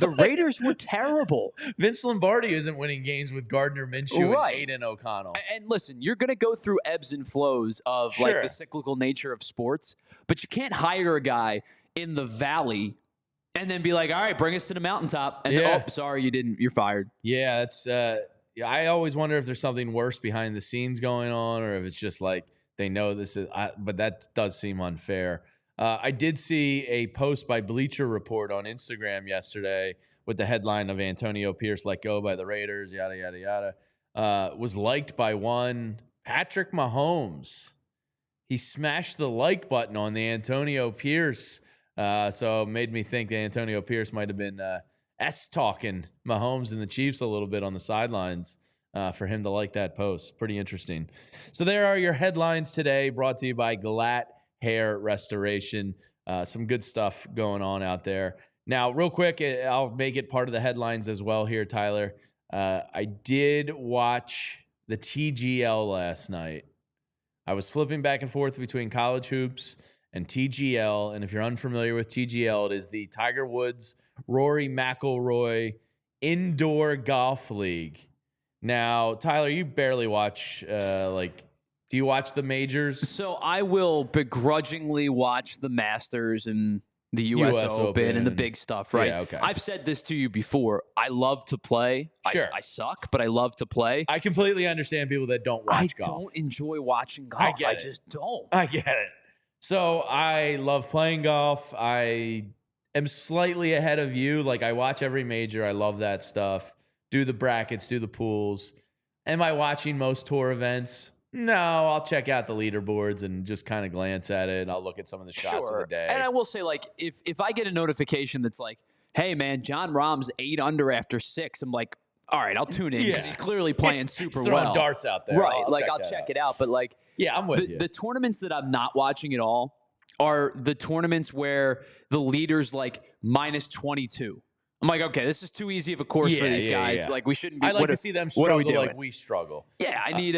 The Raiders were terrible. Vince Lombardi isn't winning games with Gardner Minshew and Aiden O'Connell. And listen, you're going to go through ebbs and flows of the cyclical nature of sports, but you can't hire a guy in the valley and then be like, all right, bring us to the mountaintop. And then, sorry, you didn't. You're fired. Yeah, that's. I always wonder if there's something worse behind the scenes going on, or if it's just they know this is, but that does seem unfair. I did see a post by Bleacher Report on Instagram yesterday with the headline of Antonio Pierce let go by the Raiders, yada, yada, yada, was liked by one Patrick Mahomes. He smashed the like button on the Antonio Pierce. So it made me think that Antonio Pierce might have been talking Mahomes and the Chiefs a little bit on the sidelines for him to like that post. Pretty interesting. So there are your headlines today, brought to you by Glatt Hair Restoration. Some good stuff going on out there. Now, real quick, I'll make it part of the headlines as well here, Tyler. I did watch the TGL last night. I was flipping back and forth between college hoops and TGL. And if you're unfamiliar with TGL, it is the Tiger Woods, Rory McIlroy Indoor Golf League. Now, Tyler, you barely watch, do you watch the majors? So I will begrudgingly watch the Masters and the US Open and the big stuff, right? Yeah, okay. I've said this to you before. I love to play. Sure. I suck, but I love to play. I completely understand people that don't watch golf. I don't enjoy watching golf. I just don't. I get it. So I love playing golf. I am slightly ahead of you. Like, I watch every major. I love that stuff. Do the brackets, do the pools. Am I watching most tour events? No, I'll check out the leaderboards and just kind of glance at it. I'll look at some of the shots of the day. And I will say, like, if I get a notification that's like, hey, man, John Rahm's 8 under after 6, I'm like, all right, I'll tune in because he's clearly playing super throwing well. darts out there. Right. I'll check it out. But, like, yeah, I'm with you. The tournaments that I'm not watching at all are the tournaments where the leader's like minus 22. I'm like, okay, this is too easy of a course for these guys. Yeah. Like, we shouldn't be. I like to see them struggle like we struggle. Yeah, I need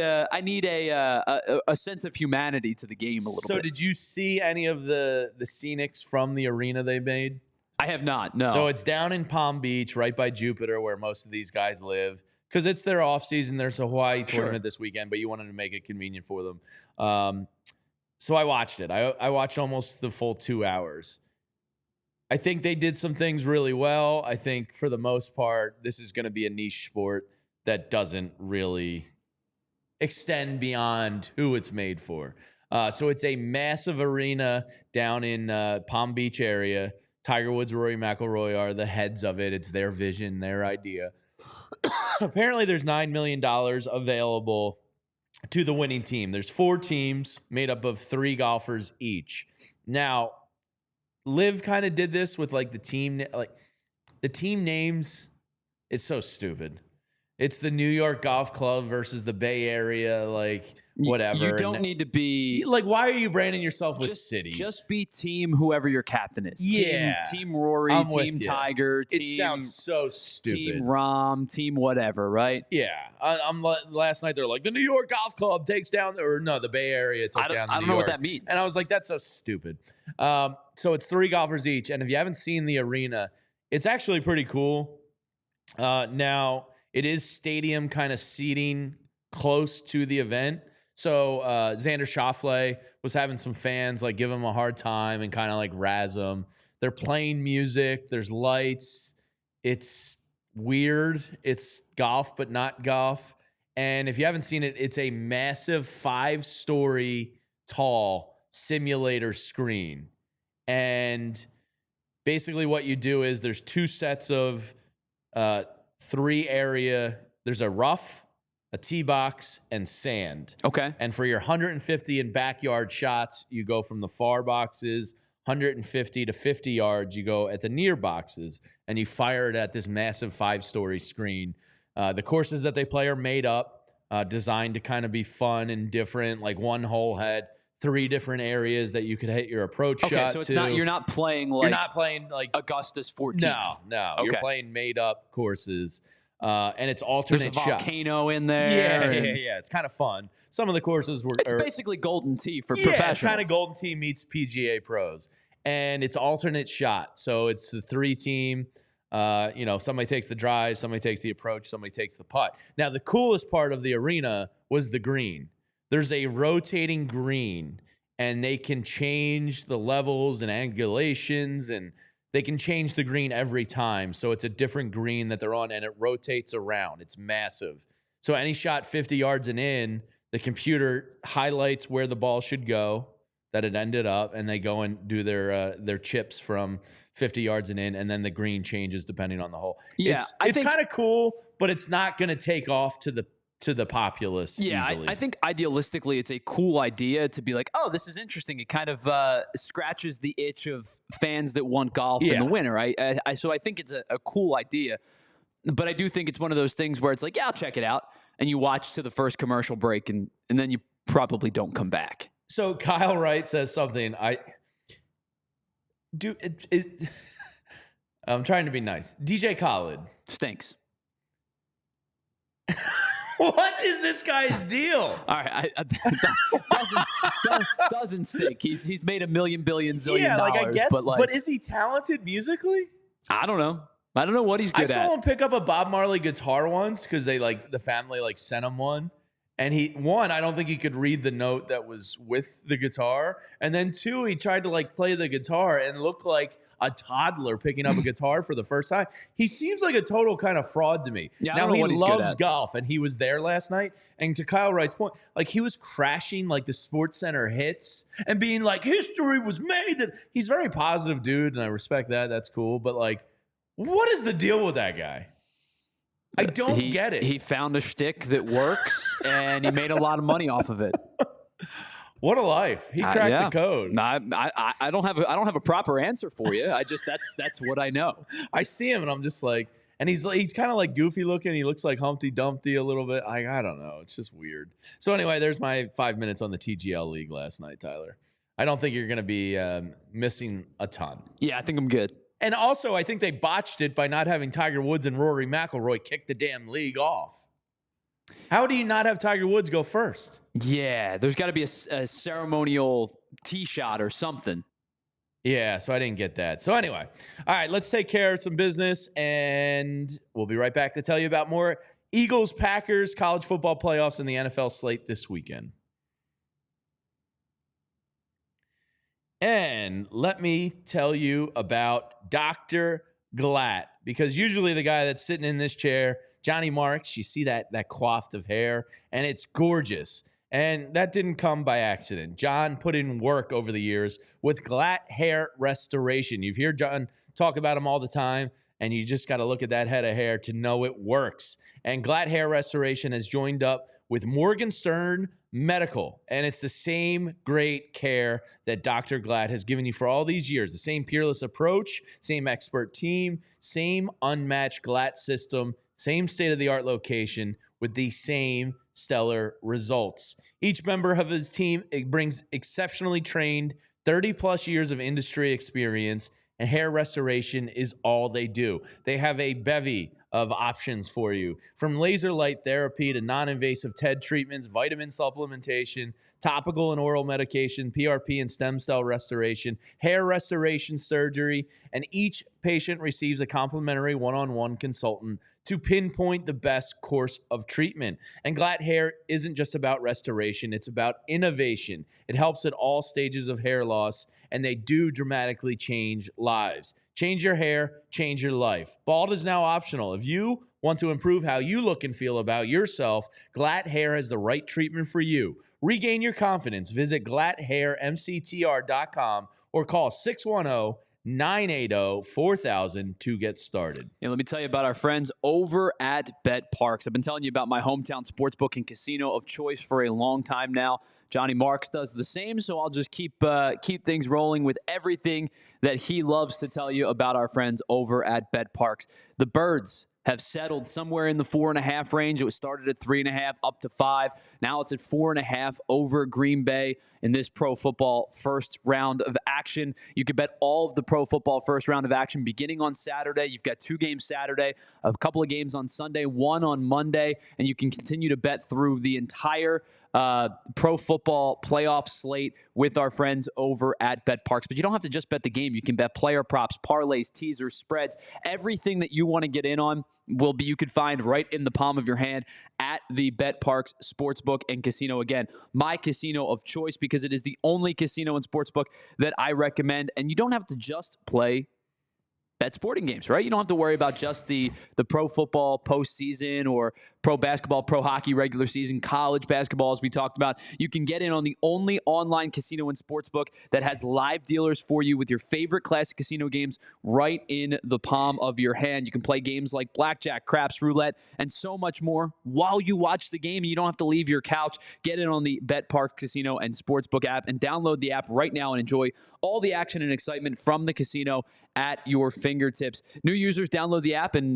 a sense of humanity to the game a little bit. So, did you see any of the scenics from the arena they made? I have not. No. So it's down in Palm Beach, right by Jupiter, where most of these guys live, because it's their off season. There's a Hawaii tournament this weekend, but you wanted to make it convenient for them. So I watched it. I watched almost the full 2 hours. I think they did some things really well. I think for the most part, this is going to be a niche sport that doesn't really extend beyond who it's made for. So it's a massive arena down in Palm Beach area. Tiger Woods, Rory McIlroy are the heads of it. It's their vision, their idea. Apparently, there's $9 million available to the winning team. There's 4 teams made up of 3 golfers each. Now, Liv kind of did this with like the team names. It's so stupid. It's the New York Golf Club versus the Bay Area, like whatever. You don't need to be like. Why are you branding yourself with cities? Just be team whoever your captain is. Yeah, team Rory, team Tiger. It sounds so stupid. Team Rahm, team whatever, right? Yeah, I'm. Last night they're like the New York Golf Club takes down, the Bay Area took down. I don't know what that means. And I was like, that's so stupid. So it's 3 golfers each, and if you haven't seen the arena, it's actually pretty cool. Now. It is stadium kind of seating close to the event. So Xander Schauffele was having some fans like give him a hard time and kind of like razz him. They're playing music. There's lights. It's weird. It's golf, but not golf. And if you haven't seen it, it's a massive 5-story tall simulator screen. And basically what you do is there's 2 sets of 3 area. There's a rough, a tee box, and sand. Okay. And for your 150 and backyard shots, you go from the far boxes, 150 to 50 yards, you go at the near boxes, and you fire it at this massive 5-story screen. The courses that they play are made up, designed to kind of be fun and different, like one hole had 3 different areas that you could hit your approach shot to. Okay, so it's not, you're not playing like Augusta's 14th. No. Okay. You're playing made up courses. And it's alternate shot. There's a volcano in there. Yeah. It's kind of fun. Some of the courses were... It's basically Golden Tee for professionals. It's kind of Golden Tee meets PGA pros. And it's alternate shot. So it's the 3-team. Somebody takes the drive, somebody takes the approach, somebody takes the putt. Now, the coolest part of the arena was the green. There's a rotating green, and they can change the levels and angulations, and they can change the green every time. So it's a different green that they're on, and it rotates around. It's massive. So any shot 50 yards and in, the computer highlights where the ball should go. that it ended up, and they go and do their chips from 50 yards and in, and then the green changes depending on the hole. Yeah, it's kind of cool, but it's not going to take off to the populace easily. I think idealistically it's a cool idea to be like, oh, this is interesting. It kind of scratches the itch of fans that want golf in the winter, right? So I think it's a cool idea. But I do think it's one of those things where it's like, yeah, I'll check it out. And you watch to the first commercial break, and then you probably don't come back. So Kyle Wright says something. I'm trying to be nice. DJ Khaled Stinks. What is this guy's deal? All right, doesn't stink. He's made $1 million, billion, zillion like dollars. I guess, but is he talented musically? I don't know. I don't know what he's good at. I saw him pick up a Bob Marley guitar once because the family sent him one. And I don't think he could read the note that was with the guitar. And then 2, he tried to play the guitar and looked like a toddler picking up a guitar for the first time. He seems like a total kind of fraud to me. Yeah, now he loves golf, and he was there last night. And to Kyle Wright's point, he was crashing the Sports Center hits and being like, history was made. That he's a very positive dude, and I respect that. That's cool. But what is the deal with that guy? I don't get it. He found a shtick that works, and he made a lot of money off of it. What a life! He cracked the code. I don't have a proper answer for you. That's what I know. I see him, and I'm just and he's kind of goofy looking. He looks like Humpty Dumpty a little bit. I don't know. It's just weird. So anyway, there's my 5 minutes on the TGL League last night, Tyler. I don't think you're going to be missing a ton. Yeah, I think I'm good. And also, I think they botched it by not having Tiger Woods and Rory McIlroy kick the damn league off. How do you not have Tiger Woods go first? Yeah, there's got to be a ceremonial tee shot or something. Yeah, so I didn't get that. So anyway, all right, let's take care of some business, and we'll be right back to tell you about more Eagles, Packers, college football playoffs, and the NFL slate this weekend. And let me tell you about Dr. Glatt, because usually the guy that's sitting in this chair, Johnny Marks, you see that coiffed of hair, and it's gorgeous. And that didn't come by accident. John put in work over the years with Glatt Hair Restoration. You've heard John talk about him all the time, and you just got to look at that head of hair to know it works. And Glatt Hair Restoration has joined up with Morgenstern Medical, and it's the same great care that Dr. Glatt has given you for all these years. The same peerless approach, same expert team, same unmatched Glatt system, same state-of-the-art location with the same stellar results. Each member of his team brings exceptionally trained, 30-plus years of industry experience, and hair restoration is all they do. They have a bevy of options for you, from laser light therapy to non-invasive TED treatments, vitamin supplementation, topical and oral medication, PRP and stem cell restoration, hair restoration surgery, and each patient receives a complimentary one-on-one consultant to pinpoint the best course of treatment. And Glatt Hair isn't just about restoration, it's about innovation. It helps at all stages of hair loss, and they do dramatically change lives. Change your hair, change your life. Bald is now optional. If you want to improve how you look and feel about yourself, Glatt Hair has the right treatment for you. Regain your confidence. Visit glatthairmctr.com or call 610-980-4000 to get started. And let me tell you about our friends over at Bet Parks. I've been telling you about my hometown sportsbook and casino of choice for a long time now. Johnny Marks does the same, so I'll just keep things rolling with everything that he loves to tell you about our friends over at Bet Parks. The Birds have settled somewhere in the 4.5 range. It was started at 3.5 up to 5. Now it's at 4.5 over Green Bay in this pro football first round of action. You can bet all of the pro football first round of action beginning on Saturday. You've got 2 games Saturday, a couple of games on Sunday, 1 on Monday, and you can continue to bet through the entire pro football playoff slate with our friends over at Bet Parks. But you don't have to just bet the game. You can bet player props, parlays, teasers, spreads, everything that you want to get in on you could find right in the palm of your hand at the Bet Parks Sportsbook and Casino. Again, my casino of choice, because it is the only casino and sportsbook that I recommend. And you don't have to just play bet sporting games, right? You don't have to worry about just the pro football postseason or pro basketball, pro hockey regular season, college basketball, as we talked about. You can get in on the only online casino and sportsbook that has live dealers for you with your favorite classic casino games right in the palm of your hand. You can play games like blackjack, craps, roulette, and so much more while you watch the game. And you don't have to leave your couch. Get in on the BetPark Casino and Sportsbook app and download the app right now and enjoy all the action and excitement from the casino at your fingertips. New users, download the app and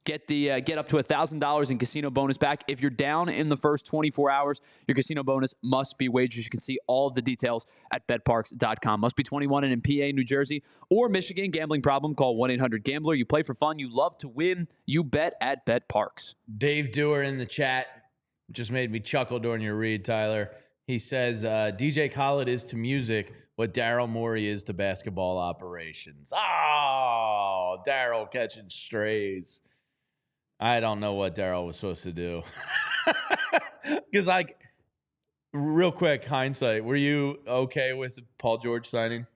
get up to $1,000 in casino bonus back. If you're down in the first 24 hours, your casino bonus must be wagers. You can see all of the details at betparks.com. Must be 21 and in PA, New Jersey, or Michigan. Gambling problem? Call 1-800-GAMBLER. You play for fun. You love to win. You bet at BetParks. Dave Dewar in the chat just made me chuckle during your read, Tyler. He says, DJ Khaled is to music what Daryl Morey is to basketball operations. Oh, Daryl catching strays. I don't know what Daryl was supposed to do. Because, like, real quick, hindsight, were you okay with Paul George signing?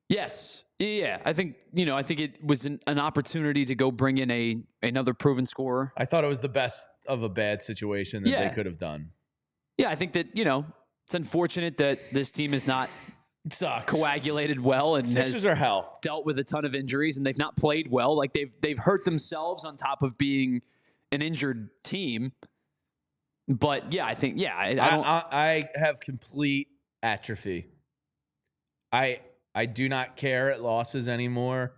Yes. Yeah. I think it was an opportunity to go bring in another proven scorer. I thought it was the best of a bad situation that they could have done. Yeah, I think that, it's unfortunate that this team is not coagulated well and Sixers are hell. Dealt with a ton of injuries, and they've not played well. Like they've hurt themselves on top of being an injured team. But yeah, I think I have complete atrophy. I do not care at losses anymore.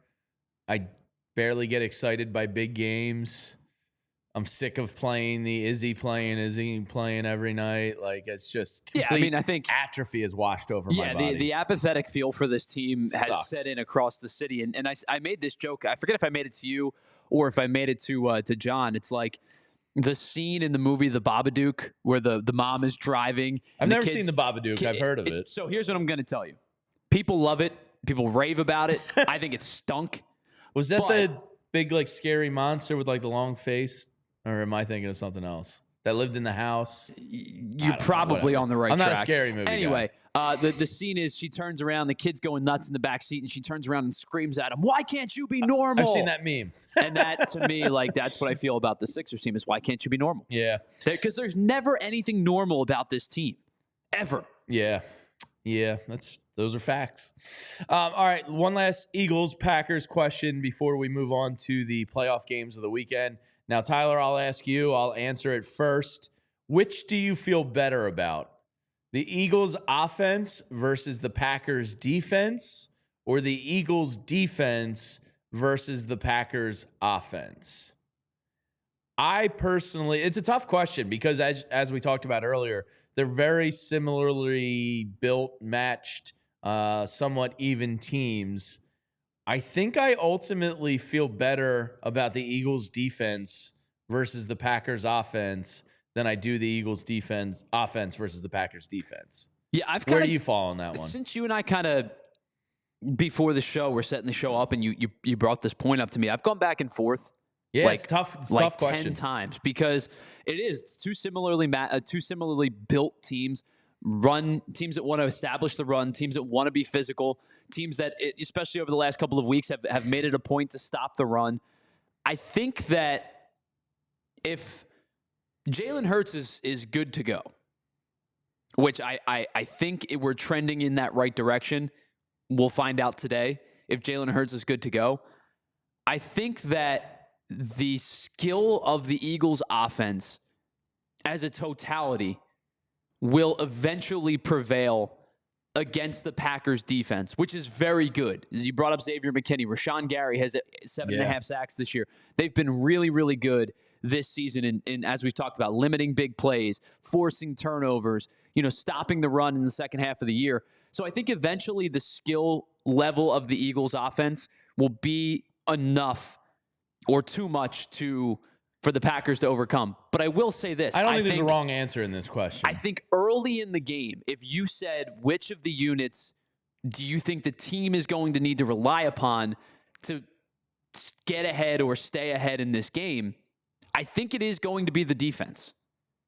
I barely get excited by big games. I'm sick of playing Is he playing every night? Like, it's just complete I think atrophy has washed over my body. The apathetic feel for this team has set in across the city. And I made this joke. I forget if I made it to you or if I made it to John. It's like the scene in the movie The Babadook where the mom is driving. I've never seen The Babadook. I've heard of it. So here's what I'm going to tell you. People love it. People rave about it. I think it stunk. Was that the big, like, scary monster with, like, the long face? Or am I thinking of something else? That lived in the house? You're probably on the right track. I'm not a scary movie Anyway, the scene is she turns around, the kid's going nuts in the back seat, and she turns around and screams at him, "Why can't you be normal?" I've seen that meme. And that, to me, like, that's what I feel about the Sixers team is why can't you be normal? Yeah. Because there's never anything normal about this team. Ever. Yeah. Yeah, those are facts. All right, one last Eagles-Packers question before we move on to the playoff games of the weekend. Now, Tyler, I'll ask you. I'll answer it first. Which do you feel better about? The Eagles' offense versus the Packers' defense, or the Eagles' defense versus the Packers' offense? I personally, it's a tough question because as we talked about earlier, they're very similarly built, matched, somewhat even teams. I think I ultimately feel better about the Eagles' defense versus the Packers' offense than I do the Eagles' offense versus the Packers' defense. Yeah, where do you fall on that one? Since you and I kind of before the show, we're setting the show up, and you brought this point up to me. I've gone back and forth. Yeah, like, it's tough. It's like tough question. 10 times because it's two similarly built teams. Teams that want to establish the run, teams that want to be physical, teams that, especially over the last couple of weeks, have made it a point to stop the run. I think that if Jalen Hurts is good to go, which I think we're trending in that right direction. We'll find out today if Jalen Hurts is good to go. I think that the skill of the Eagles offense as a totality will eventually prevail against the Packers defense, which is very good. As you brought up Xavier McKinney, Rashawn Gary has 7.5 sacks this year. They've been really, really good this season in as we've talked about, limiting big plays, forcing turnovers, stopping the run in the second half of the year. So I think eventually the skill level of the Eagles offense will be enough or too much for the Packers to overcome. But I will say this. I don't think there's a wrong answer in this question. I think early in the game, if you said which of the units do you think the team is going to need to rely upon to get ahead or stay ahead in this game, I think it is going to be the defense.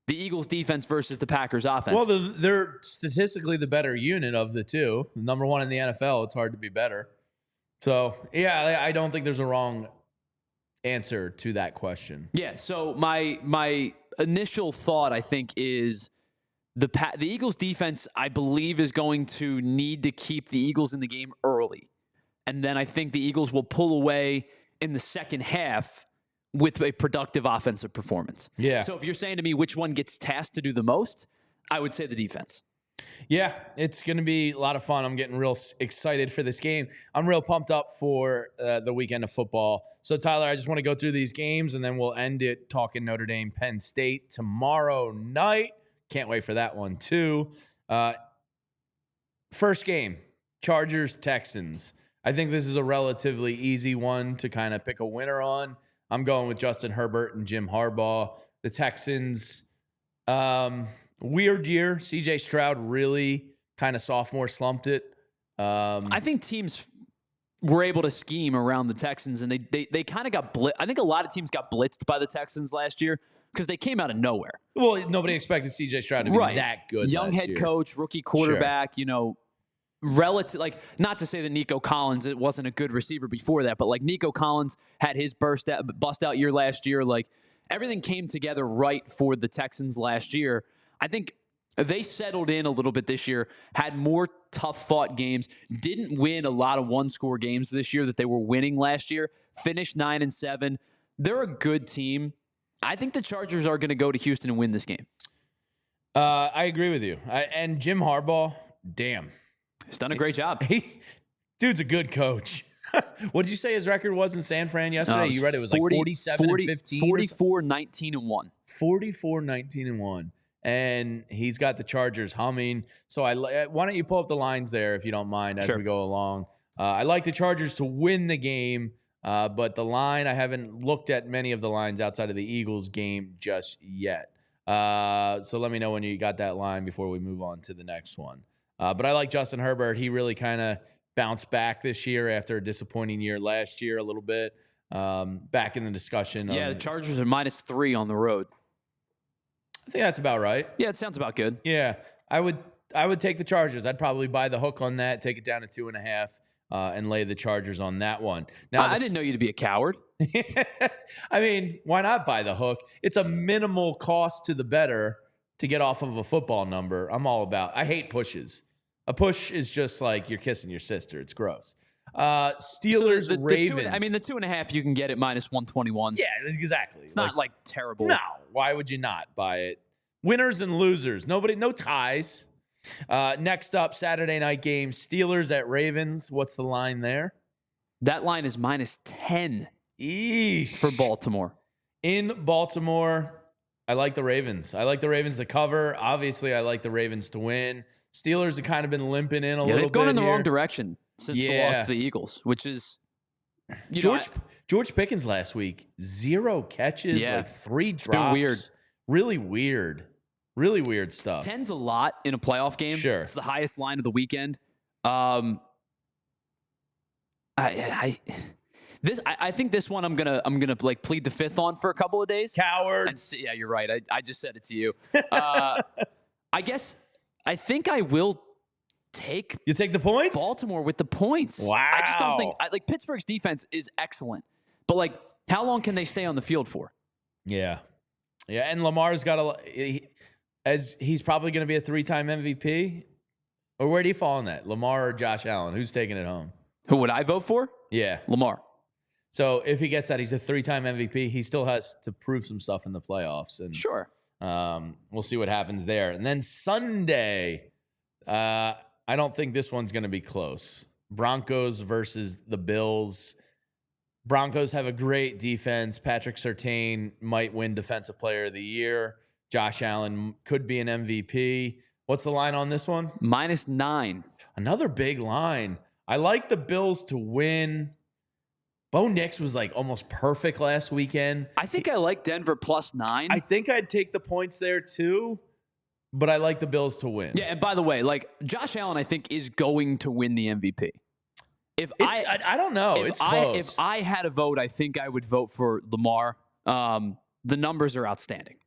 The Eagles defense versus the Packers offense. Well, they're statistically the better unit of the two. Number one in the NFL. It's hard to be better. So, yeah, I don't think there's a wrong answer to that question. Yeah, so my initial thought, I think, is the Eagles defense, I believe, is going to need to keep the Eagles in the game early. And then I think the Eagles will pull away in the second half with a productive offensive performance. Yeah. So if you're saying to me which one gets tasked to do the most, I would say the defense. Yeah, it's going to be a lot of fun. I'm getting real excited for this game. I'm real pumped up for the weekend of football. So, Tyler, I just want to go through these games, and then we'll end it talking Notre Dame, Penn State tomorrow night. Can't wait for that one, too. First game, Chargers, Texans. I think this is a relatively easy one to kind of pick a winner on. I'm going with Justin Herbert and Jim Harbaugh. The Texans, weird year. CJ Stroud really kind of sophomore slumped it. I think teams were able to scheme around the Texans, and they kind of got blitzed. I think a lot of teams got blitzed by the Texans last year because they came out of nowhere. Well, nobody expected CJ Stroud to be that good. Young head coach, rookie quarterback, relative, like, not to say that Nico Collins, it wasn't a good receiver before that, but like Nico Collins had his bust out year last year. Like, everything came together right for the Texans last year. I think they settled in a little bit this year, had more tough fought games, didn't win a lot of one-score games this year that they were winning last year, finished 9-7. They're a good team. I think the Chargers are going to go to Houston and win this game. I agree with you. And Jim Harbaugh, damn. He's done a great job. Dude's a good coach. What did you say his record was in San Fran yesterday? You read it was 47-15. 44-19-1. 44-19-1. And he's got the Chargers humming. So why don't you pull up the lines there if you don't mind as we go along? I like the Chargers to win the game, but the line, I haven't looked at many of the lines outside of the Eagles game just yet. So let me know when you got that line before we move on to the next one. But I like Justin Herbert. He really kind of bounced back this year after a disappointing year last year a little bit. Back in the discussion. Yeah, the Chargers are -3 on the road. I think that's about right. Yeah, it sounds about good. Yeah, I would take the Chargers. I'd probably buy the hook on that, take it down to 2.5, and lay the Chargers on that one. Now, I didn't know you to be a coward. I mean, why not buy the hook? It's a minimal cost to the bettor to get off of a football number. I'm all about. I hate pushes. A push is just like you're kissing your sister. It's gross. Steelers, so Ravens. The 2.5 you can get at -121. Yeah, exactly. It's not like terrible. No, why would you not buy it? Winners and losers. No ties. Next up, Saturday night game, Steelers at Ravens. What's the line there? That line is -10 Eesh. for Baltimore. In Baltimore, I like the Ravens. I like the Ravens to cover. Obviously, I like the Ravens to win. Steelers have kind of been limping in a little bit. They've gone in the here. wrong direction since the loss to the Eagles, which is George Pickens last week, 0 catches, like 3 drops. It's been weird. Really weird. Really weird stuff. 10's a lot in a playoff game. Sure. It's the highest line of the weekend. I think this one I'm gonna like plead the fifth on for a couple of days. Coward. Yeah, you're right. I just said it to you. I think I will take. You take the points? Baltimore with the points. Wow. I just don't think like Pittsburgh's defense is excellent, but like how long can they stay on the field for? Yeah, and Lamar's got he's probably going to be a 3-time MVP. Or where do you fall on that? Lamar or Josh Allen? Who's taking it home? Who would I vote for? Yeah, Lamar. So if he gets that, he's a 3-time MVP. He still has to prove some stuff in the playoffs. And sure. We'll see what happens there. And then Sunday, I don't think this one's going to be close. Broncos versus the Bills. Broncos have a great defense. Patrick Surtain might win Defensive Player of the Year. Josh Allen could be an MVP. What's the line on this one? -9. Another big line. I like the Bills to win. Bo Nix was like almost perfect last weekend. I think I like Denver +9. I think I'd take the points there too, but I like the Bills to win. Yeah, and by the way, like Josh Allen, I think is going to win the MVP. I don't know. It's close. If I had a vote, I think I would vote for Lamar. The numbers are outstanding.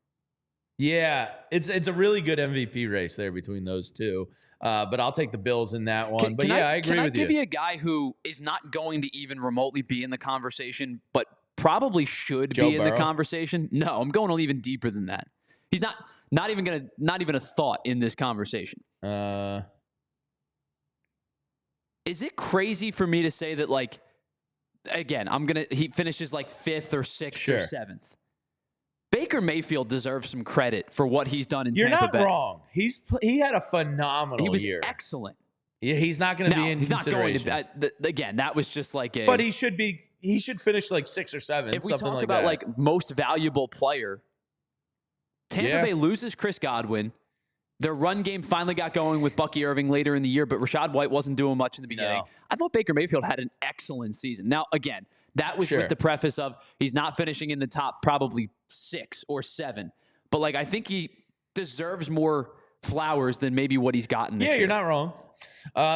Yeah, it's a really good MVP race there between those two. But I'll take the Bills in that one. But I agree with you. Can I give you a guy who is not going to even remotely be in the conversation, but probably should Joe be in Burrow? the conversation? No, I'm going even deeper than that. He's not even a thought in this conversation. Is it crazy for me to say that, like, again, he finishes like 5th or 6th or 7th? Baker Mayfield deserves some credit for what he's done in Tampa Bay. You're not wrong. He had a phenomenal year. He was excellent. Yeah, he's not going to be in he's consideration. not going to. Again, that was just like a. But he should be. He should finish like 6 or 7. If we something talk like about that. like most valuable player, Tampa Bay loses Chris Godwin. Their run game finally got going with Bucky Irving later in the year, but Rachaad White wasn't doing much in the beginning. No. I thought Baker Mayfield had an excellent season. Now, again, that was with the preface of he's not finishing in the top probably 6 or 7. But, like, I think he deserves more flowers than maybe what he's gotten this year. Yeah, you're not wrong.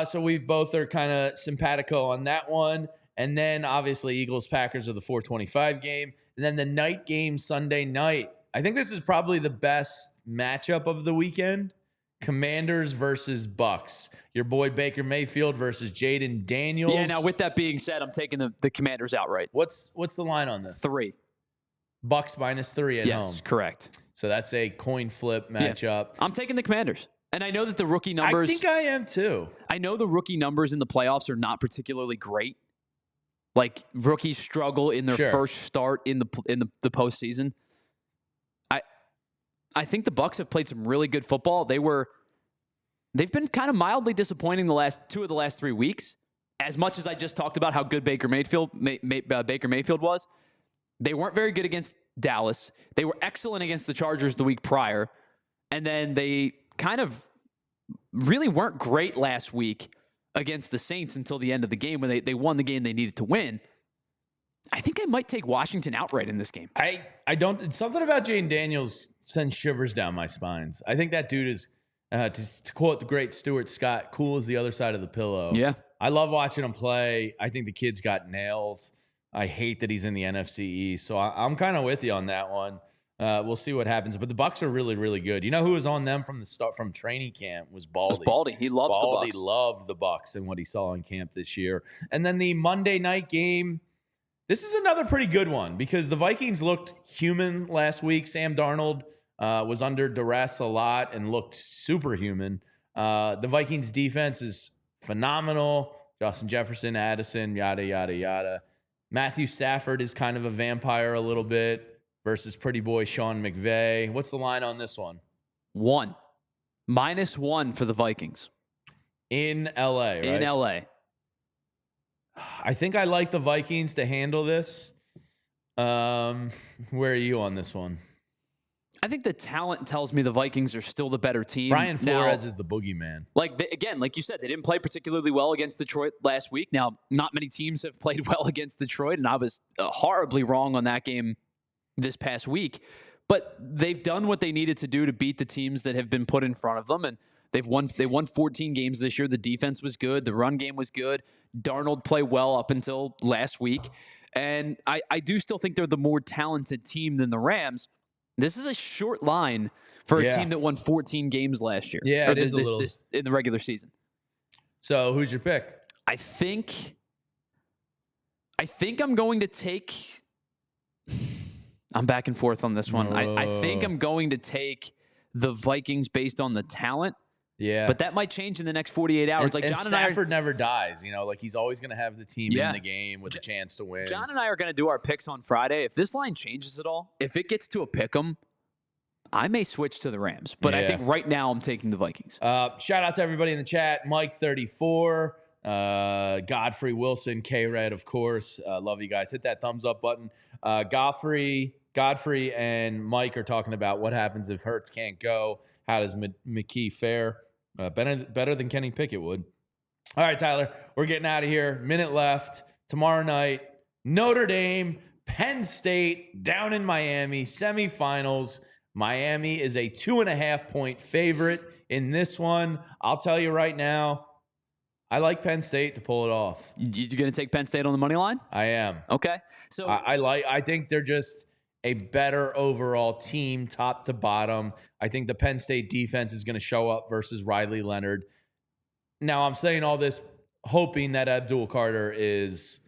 So we both are kind of simpatico on that one. And then, obviously, Eagles-Packers are the 4:25 game. And then the night game Sunday night. I think this is probably the best matchup of the weekend. Commanders versus Bucks. Your boy Baker Mayfield versus Jaden Daniels. Yeah, now with that being said, I'm taking the Commanders outright. What's the line on this? 3. Bucks -3 at home. Yes, correct. So that's a coin flip matchup. Yeah. I'm taking the Commanders. And I know that the rookie numbers. I think I am too. I know the rookie numbers in the playoffs are not particularly great. Like, rookies struggle in their first start in the postseason. I think the Bucks have played some really good football. They've been kind of mildly disappointing the last 3 weeks. As much as I just talked about how good Baker Mayfield was, they weren't very good against Dallas. They were excellent against the Chargers the week prior, and then they kind of really weren't great last week against the Saints until the end of the game when they won the game they needed to win. I think I might take Washington outright in this game. I don't. Something about Jaden Daniels sends shivers down my spines. I think that dude is, to quote the great Stuart Scott, cool as the other side of the pillow. Yeah. I love watching him play. I think the kid's got nails. I hate that he's in the NFC East. So I'm kind of with you on that one. We'll see what happens. But the Bucks are really, really good. You know who was on them from the start, from training camp, was Baldy. It was Baldy. He loves the Bucks. Baldy loved the Bucks and what he saw in camp this year. And then the Monday night game. This is another pretty good one because the Vikings looked human last week. Sam Darnold was under duress a lot and looked superhuman. The Vikings defense is phenomenal. Justin Jefferson, Addison, yada, yada, yada. Matthew Stafford is kind of a vampire a little bit versus pretty boy Sean McVay. What's the line on this one? 1. -1 for the Vikings. In LA, right? In LA. I think I like the Vikings to handle this. Where are you on this one? I think the talent tells me the Vikings are still the better team. Brian Flores is the boogeyman. Like, like you said, they didn't play particularly well against Detroit last week. Now, not many teams have played well against Detroit, and I was horribly wrong on that game this past week. But they've done what they needed to do to beat the teams that have been put in front of them, and they won 14 games this year. The defense was good. The run game was good. Darnold played well up until last week. And I do still think they're the more talented team than the Rams. This is a short line for a team that won 14 games last year. Yeah, it is this in the regular season. So who's your pick? I think I'm going to take... I'm back and forth on this one. I think I'm going to take the Vikings based on the talent. Yeah. But that might change in the next 48 hours. And John Stafford never dies. You know, like he's always going to have the team in the game with a chance to win. John and I are going to do our picks on Friday. If this line changes at all, if it gets to a pick 'em, I may switch to the Rams. But I think right now I'm taking the Vikings. Shout out to everybody in the chat. Mike34, Godfrey Wilson, K-Red, of course. Love you guys. Hit that thumbs up button. Godfrey and Mike are talking about what happens if Hurts can't go. How does McKee fare? Better than Kenny Pickett would. All right, Tyler, we're getting out of here. Minute left. Tomorrow night, Notre Dame, Penn State, down in Miami, semifinals. Miami is a 2.5-point favorite in this one. I'll tell you right now, I like Penn State to pull it off. You going to take Penn State on the money line? I am. Okay. So I think they're just a better overall team, top to bottom. I think the Penn State defense is going to show up versus Riley Leonard. Now, I'm saying all this hoping that Abdul Carter is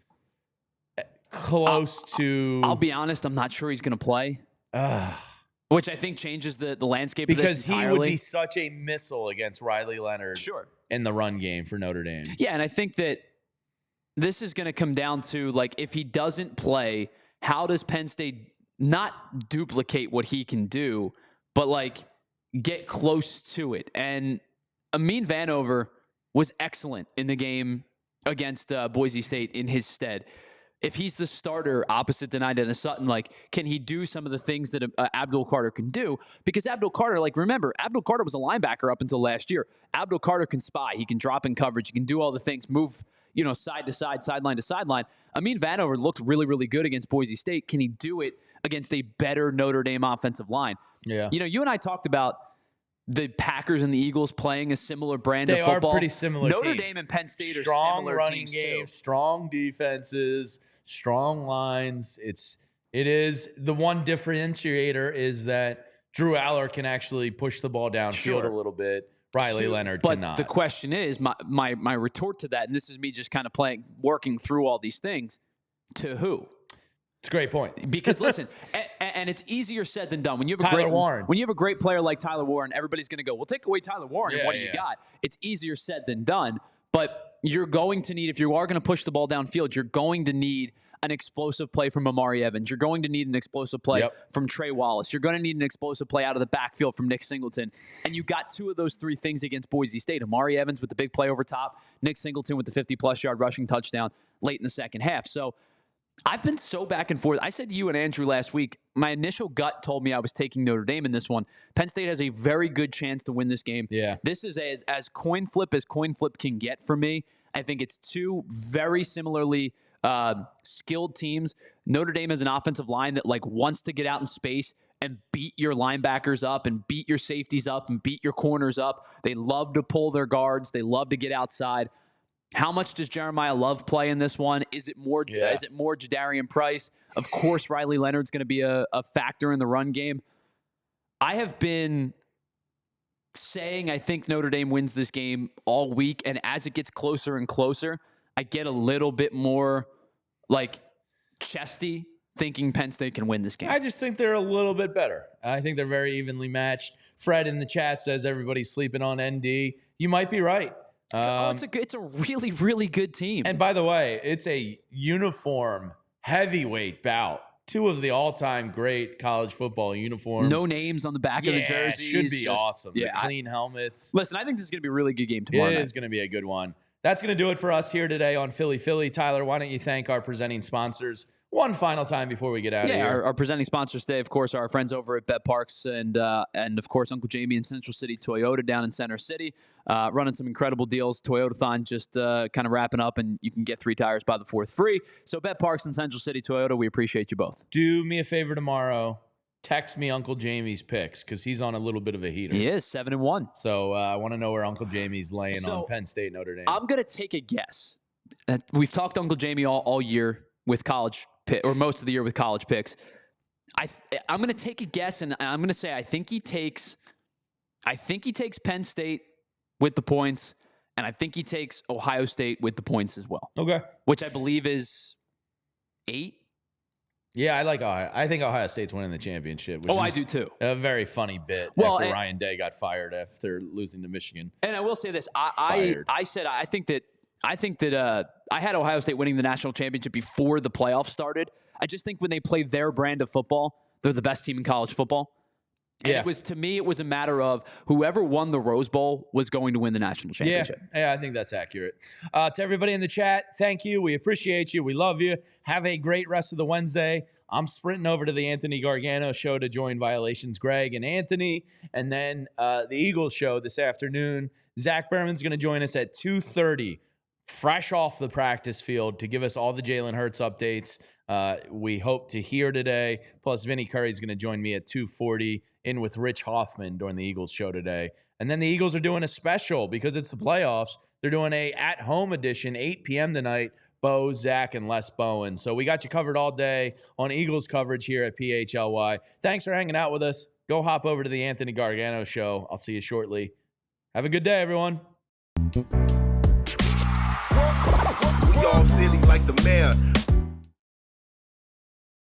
close to. I'll be honest, I'm not sure he's going to play. Which I think changes the landscape of this entirely. Because he would be such a missile against Riley Leonard in the run game for Notre Dame. Yeah, and I think that this is going to come down to, like, if he doesn't play, how does Penn State not duplicate what he can do, but, like, get close to it? And Amin Vanover was excellent in the game against Boise State in his stead. If he's the starter opposite Denai Dennis Sutton, like, can he do some of the things that Abdul Carter can do? Because Abdul Carter, like, remember, Abdul Carter was a linebacker up until last year. Abdul Carter can spy. He can drop in coverage. He can do all the things, move, side to side, sideline to sideline. Amin Vanover looked really, really good against Boise State. Can he do it against a better Notre Dame offensive line? Yeah. You and I talked about the Packers and the Eagles playing a similar brand of football. They are pretty similar Notre teams. Dame and Penn State are strong similar running teams games, too. strong defenses, strong lines. It is the one differentiator is that Drew Aller can actually push the ball downfield a little bit. Riley Leonard cannot. But the question is, my retort to that, and this is me just kind of working through all these things, to who? It's a great point. Because listen, and it's easier said than done. When you have a great player like Tyler Warren, everybody's going to go, well, take away Tyler Warren, and what do you got? It's easier said than done. But you're going to need, if you are going to push the ball downfield, you're going to need an explosive play from Amari Evans. You're going to need an explosive play from Trey Wallace. You're going to need an explosive play out of the backfield from Nick Singleton. And you got two of those three things against Boise State. Amari Evans with the big play over top, Nick Singleton with the 50-plus yard rushing touchdown late in the second half. So I've been so back and forth. I said to you and Andrew last week, my initial gut told me I was taking Notre Dame in this one. Penn State has a very good chance to win this game. Yeah. This is as coin flip as coin flip can get for me. I think it's two very similarly skilled teams. Notre Dame has an offensive line that wants to get out in space and beat your linebackers up and beat your safeties up and beat your corners up. They love to pull their guards. They love to get outside. How much does Jeremiah Love play in this one? Is it more Jadarian Price? Of course, Riley Leonard's going to be a factor in the run game. I have been saying I think Notre Dame wins this game all week, and as it gets closer and closer, I get a little bit more chesty thinking Penn State can win this game. I just think they're a little bit better. I think they're very evenly matched. Fred in the chat says everybody's sleeping on ND. You might be right. It's a really, really good team. And by the way, it's a uniform heavyweight bout. Two of the all-time great college football uniforms. No names on the back of the jerseys. Should be awesome. The clean helmets. Listen, I think this is going to be a really good game tomorrow night. It is going to be a good one. That's going to do it for us here today on Philly Philly. Tyler, why don't you thank our presenting sponsors one final time before we get out of here? Our presenting sponsors today, of course, are our friends over at Bet Parks and of course, Uncle Jamie and Central City Toyota down in Center City. Running some incredible deals. Toyotathon just kind of wrapping up, and you can get 3 tires by the 4th free. So Bet Parks and Central City Toyota, we appreciate you both. Do me a favor tomorrow. Text me Uncle Jamie's picks because he's on a little bit of a heater. He is 7-1. So I want to know where Uncle Jamie's laying on Penn State, Notre Dame. I'm going to take a guess. We've talked to Uncle Jamie all year with college or most of the year with college picks. I'm going to take a guess, and I'm going to say I think he takes Penn State with the points, and I think he takes Ohio State with the points as well. Okay. Which I believe is 8. Yeah, I like Ohio. I think Ohio State's winning the championship. Which I do too. A very funny bit after Ryan Day got fired after losing to Michigan. And I will say this: I think that I had Ohio State winning the national championship before the playoffs started. I just think when they play their brand of football, they're the best team in college football. And it was a matter of whoever won the Rose Bowl was going to win the national championship. Yeah, I think that's accurate. To everybody in the chat, thank you. We appreciate you. We love you. Have a great rest of the Wednesday. I'm sprinting over to the Anthony Gargano show to join Violations Greg and Anthony. And then the Eagles show this afternoon. Zack Baun's going to join us at 2:30, fresh off the practice field, to give us all the Jalen Hurts updates. We hope to hear today. Plus, Vinny Curry's going to join me at 2:40 in with Rich Hoffman during the Eagles show today. And then the Eagles are doing a special because it's the playoffs. They're doing a at-home edition, 8 p.m. tonight, Bo, Zach, and Les Bowen. So we got you covered all day on Eagles coverage here at PHLY. Thanks for hanging out with us. Go hop over to the Anthony Gargano Show. I'll see you shortly. Have a good day, everyone. We all silly like the mayor.